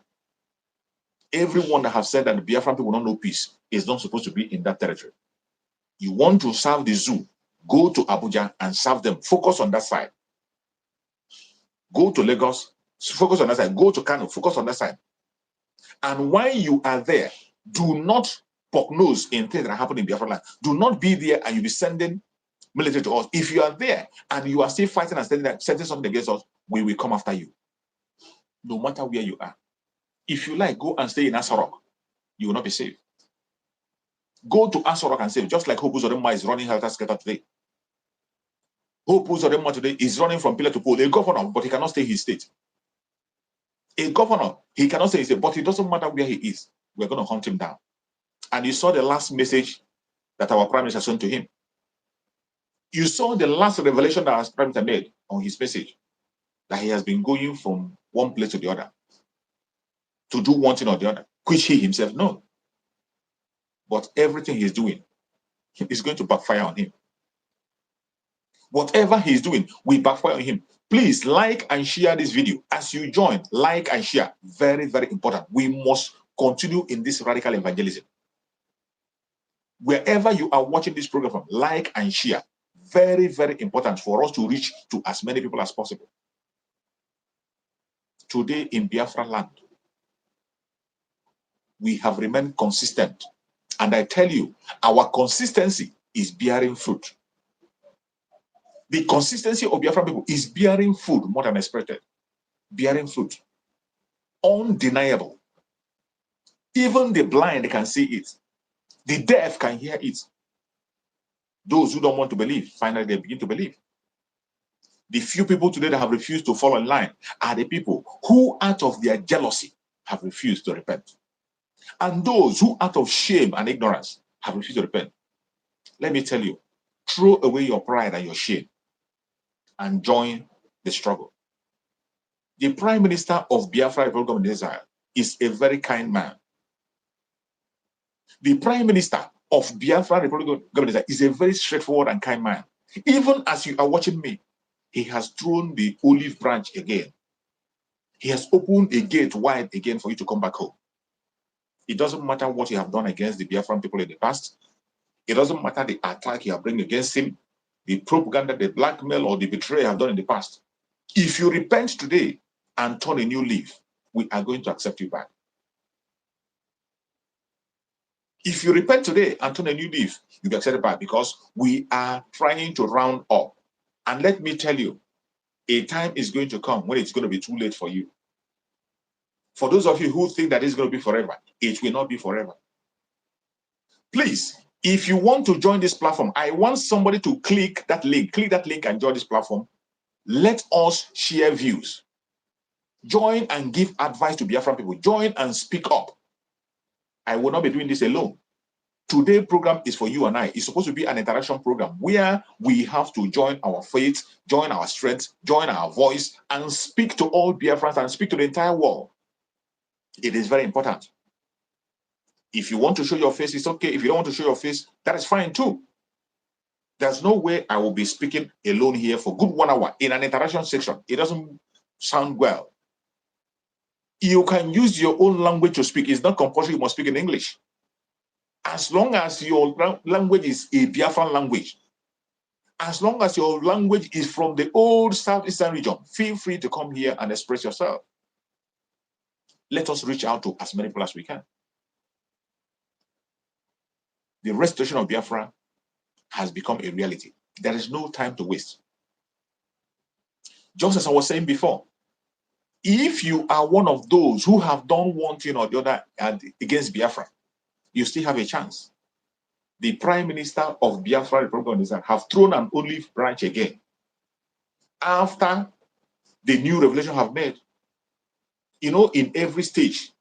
A: Everyone that have said that the Biafran people don't know peace is not supposed to be in that territory. You want to serve the zoo, go to Abuja and serve them. Focus on that side. Go to Lagos, focus on that side. Go to Kano, focus on that side. And while you are there, do not poke nose in things that are happening in Biafra land. Do not be there and you'll be sending military to us. If you are there and you are still fighting and sending something against us, we will come after you. No matter where you are. If you like, go and stay in Asorock. You will not be safe. Go to Asorock and save, just like Hope Uzodinma is running helter skelter today. Hope Uzodinma today is running from pillar to pole. A governor, but he cannot stay in his state. A governor, he cannot stay in his state, but it doesn't matter where he is. We're going to hunt him down. And you saw the last message that our prime minister sent to him. You saw the last revelation that our prime minister made on his message, that he has been going from one place to the other to do one thing or the other, which he himself knows. But everything he's doing is going to backfire on him. Whatever he's doing will backfire on him. Please like and share this video. As you join, like and share. Very, very important. We must continue in this radical evangelism. Wherever you are watching this program from, like and share. Very, very important for us to reach to as many people as possible. Today in Biafra land, we have remained consistent. And I tell you, our consistency is bearing fruit. The consistency of Biafra people is bearing fruit more than expected. Bearing fruit. Undeniable. Even the blind can see it. The deaf can hear it. Those who don't want to believe, finally they begin to believe. The few people today that have refused to fall in line are the people who, out of their jealousy, have refused to repent. And those who, out of shame and ignorance, have refused to repent. Let me tell you, throw away your pride and your shame and join the struggle. The Prime Minister of Biafra Republic of Israel is a very kind man. The Prime Minister of Biafra Republic of Israel is a very straightforward and kind man. Even as you are watching me, he has thrown the olive branch again. He has opened a gate wide again for you to come back home. It doesn't matter what you have done against the Biafran people in the past. It doesn't matter the attack you have bring against him, the propaganda, the blackmail, or the betrayal you have done in the past. If you repent today and turn a new leaf, we are going to accept you back. If you repent today and turn a new leaf, you'll be accepted back, because we are trying to round up. And let me tell you, a time is going to come when it's going to be too late for you. For those of you who think that it's going to be forever, it will not be forever. Please, if you want to join this platform, I want somebody to click that link and join this platform. Let us share views. Join and give advice to Biafran people. Join and speak up. I will not be doing this alone. Today's program is for you and I. It's supposed to be an interaction program where we have to join our faith, join our strength, join our voice, and speak to all Biafrans and speak to the entire world. It is very important. If you want to show your face, it's okay. If you don't want to show your face, that is fine too. There's no way I will be speaking alone here for good 1 hour in an interaction section. It doesn't sound well. You can use your own language to speak. It's not compulsory you must speak in English. As long as your language is a Biafran language, as long as your language is from the old Southeastern region, feel free to come here and express yourself. Let us reach out to as many people as we can. The restoration of Biafra has become a reality. There is no time to waste. Just as I was saying before, if you are one of those who have done one thing or the other against Biafra, you still have a chance. The Prime Minister of Biafra Republic have thrown an olive branch again after the new revelation have made. You know, in every stage,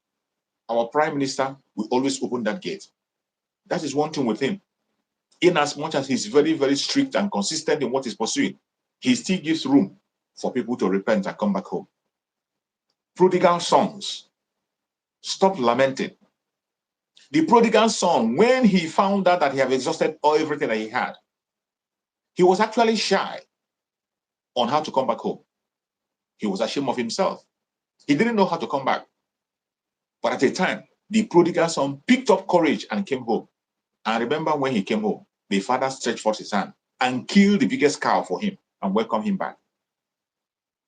A: our Prime Minister will always open that gate. That is one thing with him. In as much as he's very, very strict and consistent in what he's pursuing, he still gives room for people to repent and come back home. Prodigal sons, stop lamenting. The prodigal son, when he found out that he had exhausted everything that he had, he was actually shy on how to come back home. He was ashamed of himself. He didn't know how to come back. But at a time, the prodigal son picked up courage and came home. And remember, when he came home, the father stretched forth his hand and killed the biggest cow for him and welcomed him back.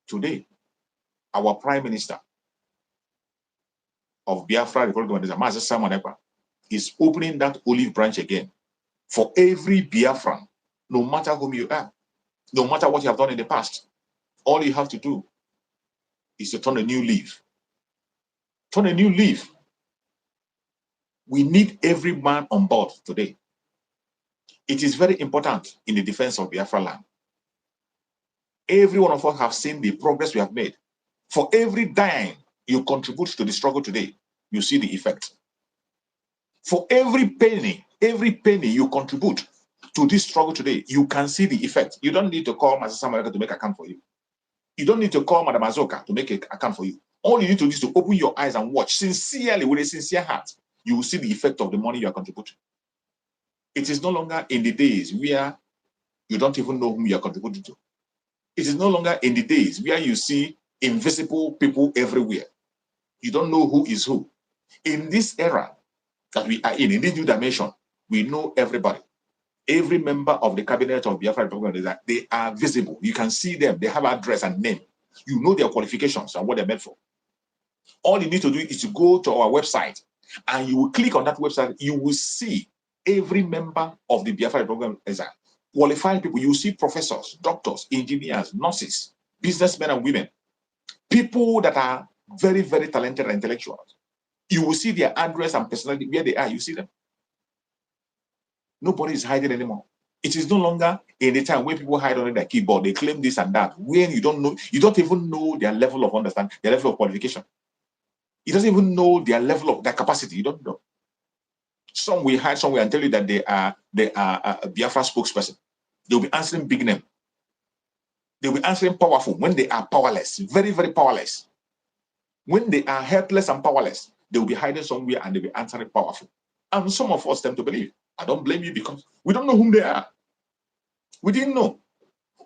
A: Today, our Prime Minister of Biafra Republic, Mazi Simon Ekpa, is opening that olive branch again for every Biafran, no matter whom you are, no matter what you have done in the past. All you have to do is to turn a new leaf. Turn a new leaf. We need every man on board today. It is very important in the defense of Biafra land. Every one of us have seen the progress we have made. For every dime you contribute to the struggle today, you see the effect. For every penny you contribute to this struggle today, you can see the effect. You don't need to call Master Samuel to make account for you. You don't need to call Madam Azoka to make an account for you. All you need to do is to open your eyes and watch sincerely with a sincere heart. You will see the effect of the money you are contributing. It is no longer in the days where you don't even know whom you are contributing to. It is no longer in the days where you see invisible people everywhere. You don't know who is who. In this era that we are in this new dimension, we know everybody. Every member of the cabinet of Biafra Republic, they are visible. You can see them. They have address and name. You know their qualifications and what they're meant for. All you need to do is to go to our website and you will click on that website. You will see every member of the Biafra Republic as qualified people. You will see professors, doctors, engineers, nurses, businessmen and women, people that are very, very talented and intellectuals. You will see their address and personality, where they are. You see them. Nobody is hiding anymore. It is no longer in the time when people hide under their keyboard, they claim this and that, when you don't know, you don't even know their level of understanding, their level of qualification. You don't even know their level of their capacity. You don't know. Some will hide somewhere and tell you that they are a Biafra spokesperson. They'll be answering big name. They'll be answering powerful when they are powerless, very, very powerless. When they are helpless and powerless, they'll be hiding somewhere and they'll be answering powerful. And some of us tend to believe. I don't blame you because we don't know whom they are. We didn't know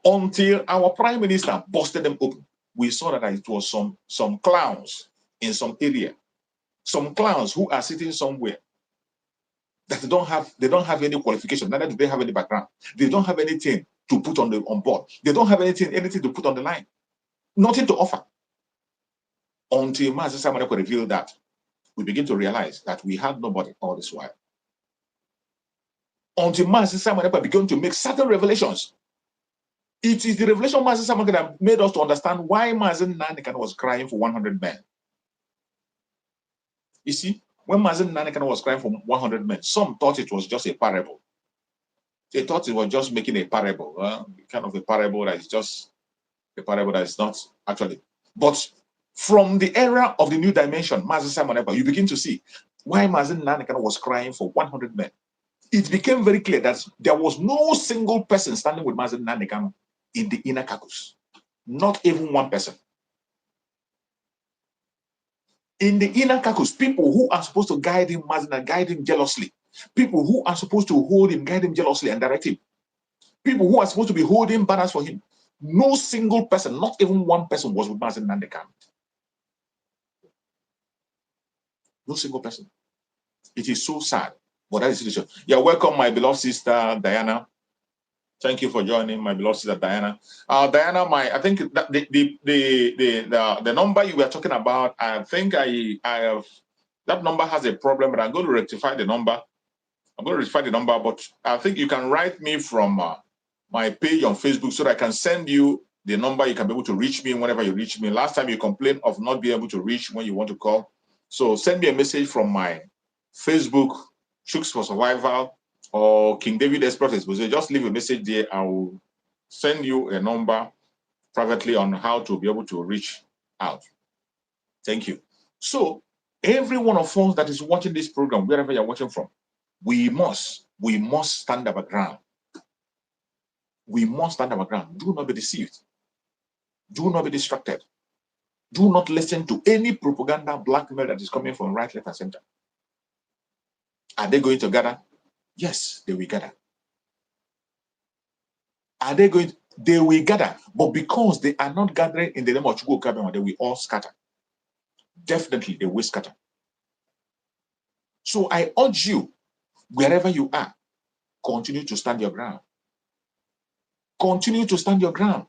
A: until our Prime Minister busted them open. we saw that it was some clowns in some area, some clowns who are sitting somewhere that they don't have any qualification, neither do they have any background. They don't have anything to put on board. They don't have anything to put on the line. Nothing to offer. Until Master Simon revealed that, we begin to realize that we had nobody all this while. Until Master Simon began to make certain revelations. It is the revelation of Master Simon that made us to understand why Master Nanikan was crying for 100 men. You see, when Master Nanikan was crying for 100 men, some thought it was just a parable. They thought it was just making a parable, kind of a parable that is just a parable that is not actually. But from the era of the new dimension, Master Simon, you begin to see why Master Nanikan was crying for 100 men. It became very clear that there was no single person standing with Master Nanikan in the inner caucus. Not even one person. In the inner caucus, people who are supposed to guide him, guide him jealously. People who are supposed to hold him, guide him jealously and direct him. People who are supposed to be holding banners for him. No single person, not even one person was with Master Nanikan. No single person. It is so sad, but that is the situation. Yeah, welcome, my beloved sister Diana. Thank you for joining, my beloved sister Diana. Diana, I think that the number you were talking about, I think I have that number has a problem, but I'm going to rectify the number. I'm going to rectify the number, but I think you can write me from my page on Facebook so that I can send you the number. You can be able to reach me whenever you reach me. Last time you complained of not being able to reach when you want to call. So send me a message from my Facebook, Shooks for Survival, or King David Express. So just leave a message there. I will send you a number privately on how to be able to reach out. Thank you. So every one of us that is watching this program, wherever you're watching from, we must stand our ground. We must stand our ground. Do not be deceived. Do not be distracted. Do not listen to any propaganda blackmail that is coming from right, left, and center. Are they going to gather? Yes, they will gather. Are they going? They will gather, but because they are not gathering in the name of Chukwu Kabema, they will all scatter. Definitely, they will scatter. So I urge you, wherever you are, continue to stand your ground. Continue to stand your ground.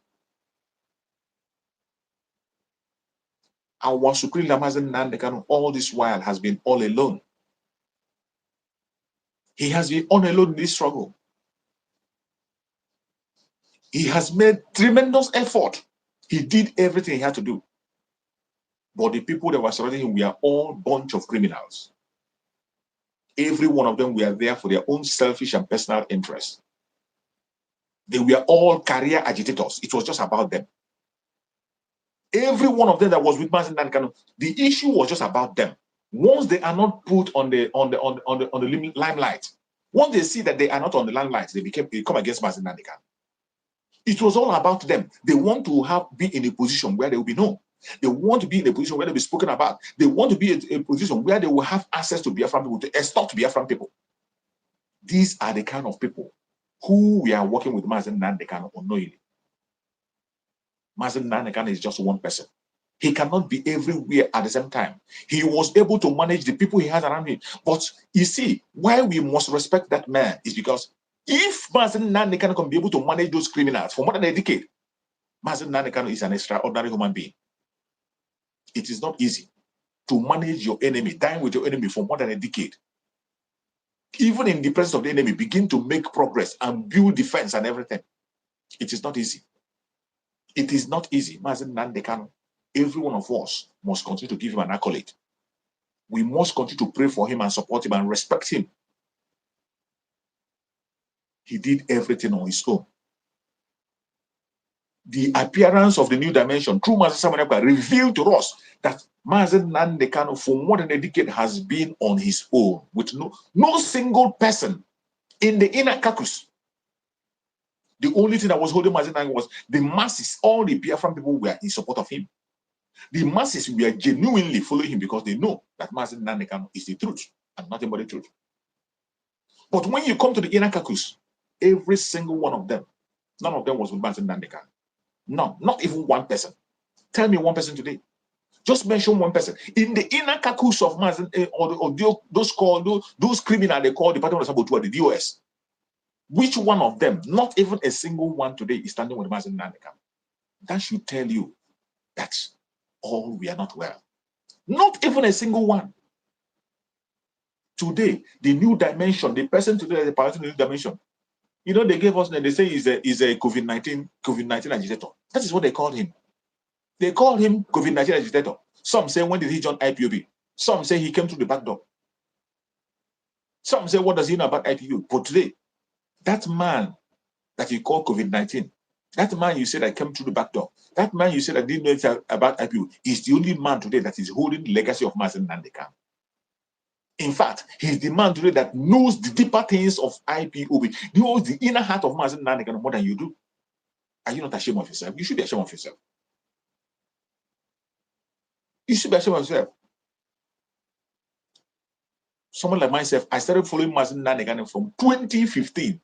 A: Our Supreme Lamazan Nandekano all this while has been all alone. He has been all alone in this struggle. He has made tremendous effort. He did everything he had to do. But the people that were surrounding him were all a bunch of criminals. Every one of them were there for their own selfish and personal interests. They were all career agitators. It was just about them. Every one of them that was with Mazen Nankano, the issue was just about them. Once they are not put on the limelight, once they see that they are not on the limelight, they come against Mazen Nankano. It was all about them. They want to be in a position where they will be known. They want to be in a position where they'll be spoken about. They want to be in a position where they will have access to Biafran people, to extort Biafran people. These are the kind of people who we are working with Mazen Nankano unknowingly. Mazen Nankano is just one person. He cannot be everywhere at the same time. He was able to manage the people he has around him. But you see, why we must respect that man is because if Mazen Nankano can be able to manage those criminals for more than a decade, Mazen Nankano is an extraordinary human being. It is not easy to manage your enemy, dine with your enemy for more than a decade. Even in the presence of the enemy, begin to make progress and build defense and everything. It is not easy. It is not easy. Mazen Nankano, every one of us must continue to give him an accolade. We must continue to pray for him and support him and respect him. He did everything on his own. The appearance of the new dimension through Mazen Samaneka revealed to us that Mazen Nankano for more than a decade has been on his own with no single person in the inner caucus. The only thing that was holding Mazen Nankano was the masses. All the Biafran people were in support of him. The masses were genuinely following him because they know that Mazen Nankano is the truth and nothing but the truth. But when you come to the inner caucus, every single one of them, none of them was with Mazen Nankano. No, not even one person. Tell me one person today. Just mention one person. In the inner caucus of Mazen, those criminals they call the Department of Saboteur, the DOS. Which one of them, not even a single one today, is standing with Mazen Nandekam? That should tell you that all we are not well. Not even a single one. Today, the new dimension, the person today is a part of the new dimension. You know, they gave us, they say he's a COVID-19 agitator. That is what they called him. They called him COVID-19 agitator. Some say, when did he join IPOB? Some say he came through the back door. Some say, what does he know about IPOB? But today, that man that you call COVID-19, that man you said that came through the back door, that man you said that didn't know anything about IPOB, is the only man today that is holding the legacy of Mazen Nandekam. In fact, he's the man today that knows the deeper things of IPOB, knows the inner heart of Mazen Nandekam more than you do. Are you not ashamed of yourself? You should be ashamed of yourself. You should be ashamed of yourself. Someone like myself, I started following Mazen Nandekam from 2015.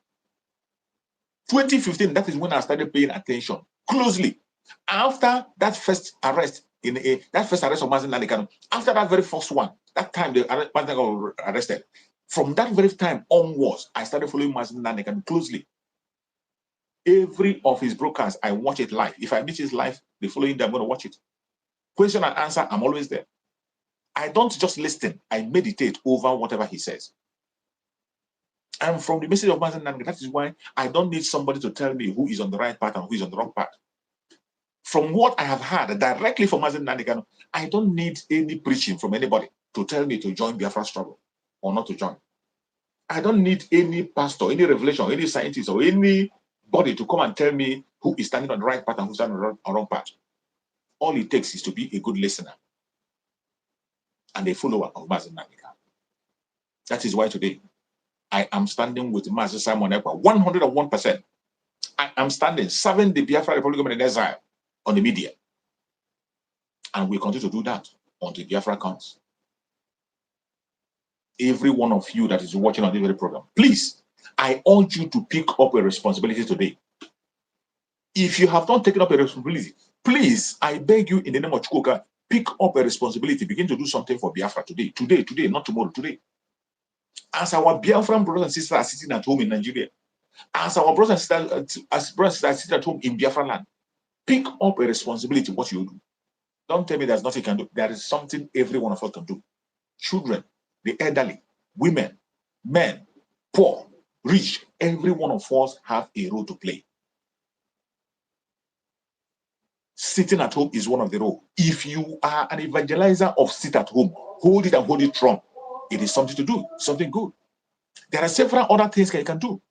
A: 2015, that is when I started paying attention closely. After that first arrest of Mazen Nandekam, after that very first one, that time the Mazen Nandekam was arrested. From that very time onwards, I started following Mazen Nandekam closely. Every of his broadcasts, I watch it live. If I miss his live, the following day I'm going to watch it. Question and answer, I'm always there. I don't just listen, I meditate over whatever he says. And from the message of Mazen Nandekam, that is why I don't need somebody to tell me who is on the right path and who is on the wrong path. From what I have heard directly from Mazen Nandekam, I don't need any preaching from anybody to tell me to join Biafra struggle or not to join. I don't need any pastor, any revelation, any scientist, or anybody to come and tell me who is standing on the right path and who's standing on the wrong path. All it takes is to be a good listener and a follower of Mazen Nandekam. That is why today I am standing with Master Simon Ekpa 101%. I am standing, serving the Biafra Republic government in exile on the media. And we continue to do that until Biafra comes. Every one of you that is watching on this very program, please, I urge you to pick up a responsibility today. If you have not taken up a responsibility, please, I beg you in the name of Chukwuka, pick up a responsibility. Begin to do something for Biafra today. Today, not tomorrow, today. As our Biafran brothers and sisters are sitting at home in Nigeria, as our brothers and sisters are sitting at home in Biafra land, pick up a responsibility, what you do. Don't tell me there's nothing you can do. There is something every one of us can do. Children, the elderly, women, men, poor, rich, every one of us have a role to play. Sitting at home is one of the roles. If you are an evangelizer of sit at home, hold it and hold it strong. It is something to do, something good. There are several other things that you can do.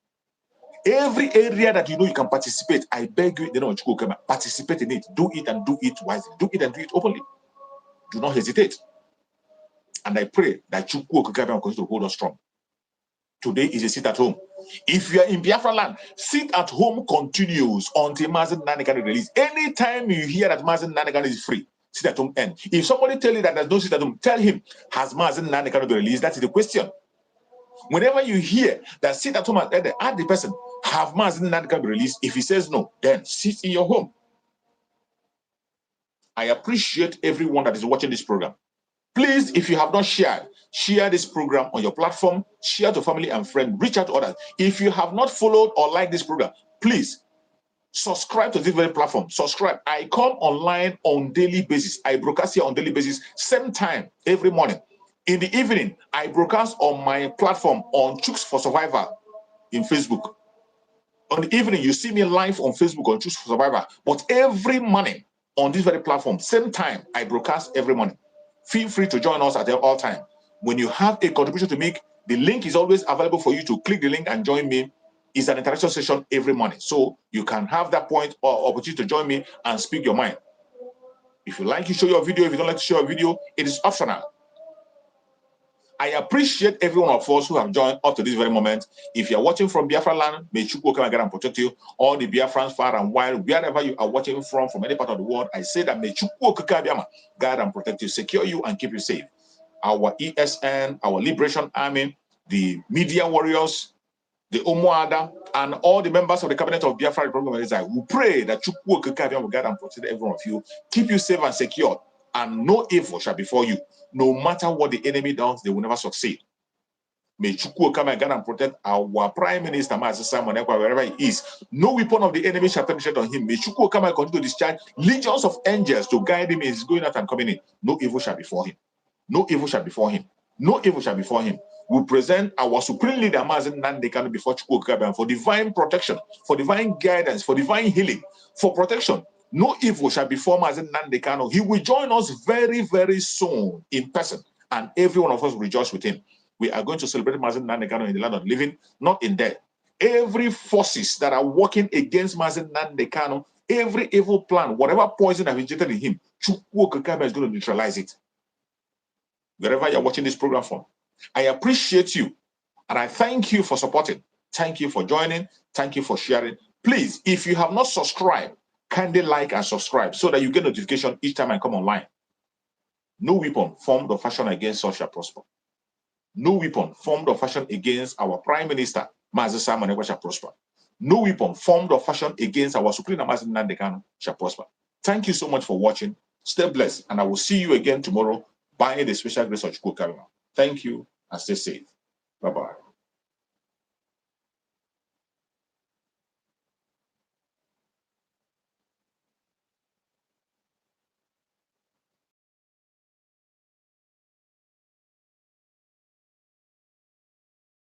A: Every area that you know you can participate, I beg you, participate in it. Do it and do it wisely. Do it and do it openly. Do not hesitate. And I pray that Chukwu Okike will continue to hold us strong. Today is a sit at home. If you are in Biafra land, sit at home continues until Mazen Nandekam is released. Anytime you hear that Mazen Nandekam is free, sit at home end. If somebody tell you that there's no sit at home, tell him, has Mazen Nandekam been released? That is the question. Whenever you hear that sit at home and ask the person, have Mazen Nandekam been released? If he says no, then sit in your home. I appreciate everyone that is watching this program. Please, if you have not shared, share this program on your platform, share to family and friends, reach out to others. If you have not followed or liked this program, please subscribe to this very platform. Subscribe. I come online on daily basis. I broadcast here on daily basis, same time every morning. In the evening, I broadcast on my platform on Chooks for Survival in Facebook. On the evening, you see me live on Facebook on Chooks for Survival. But every morning on this very platform, same time, I broadcast every morning. Feel free to join us at all time. When you have a contribution to make, the link is always available for you to click the link and join me. It's an interaction session every morning. So you can have that point or opportunity to join me and speak your mind. If you like to show your video, if you don't like to show your video, it is optional. I appreciate every one of us who have joined up to this very moment. If you're watching from Biafra land, may Chukwu come and protect you. All the Biafrans far and wide, wherever you are watching from any part of the world, I say that may Chukwu guide and protect you, secure you, and keep you safe. Our ESN, our Liberation Army, the media warriors, the Omoada, and all the members of the cabinet of Biafra Republic of Israel, we pray that Chukwu Okike will guide and protect every one of you, keep you safe and secure, and no evil shall befall you. No matter what the enemy does, they will never succeed. May Chukwu come and guide and protect our Prime Minister, Master Simon Ekpa, wherever he is. No weapon of the enemy shall penetrate on him. May Chukwu come and continue to discharge legions of angels to guide him as he's going out and coming in. No evil shall befall him. No evil shall befall him. No evil shall befall him. We present our supreme leader, Mazen Nandekano, before Chukwu Okike for divine protection, for divine guidance, for divine healing, for protection. No evil shall befall Mazen Nandekano. He will join us very, very soon in person, and every one of us will rejoice with him. We are going to celebrate Mazen Nandekano in the land of the living, not in death. Every forces that are working against Mazen Nandekano, every evil plan, whatever poison I've injected in him, Chukwu Okike is going to neutralize it. Wherever you're watching this program from, I appreciate you, and I thank you for supporting. Thank you for joining. Thank you for sharing. Please, if you have not subscribed, kindly like and subscribe so that you get notification each time I come online. No weapon formed or fashioned against us shall prosper. No weapon formed or fashioned against our Prime Minister, Mazi Simon Ekpa, shall prosper. No weapon formed or fashioned against our Supreme Mazi Nandekano shall prosper. Thank you so much for watching. Stay blessed, and I will see you again tomorrow by the special grace of Chukwu Okike. Thank you, and stay safe. Bye-bye.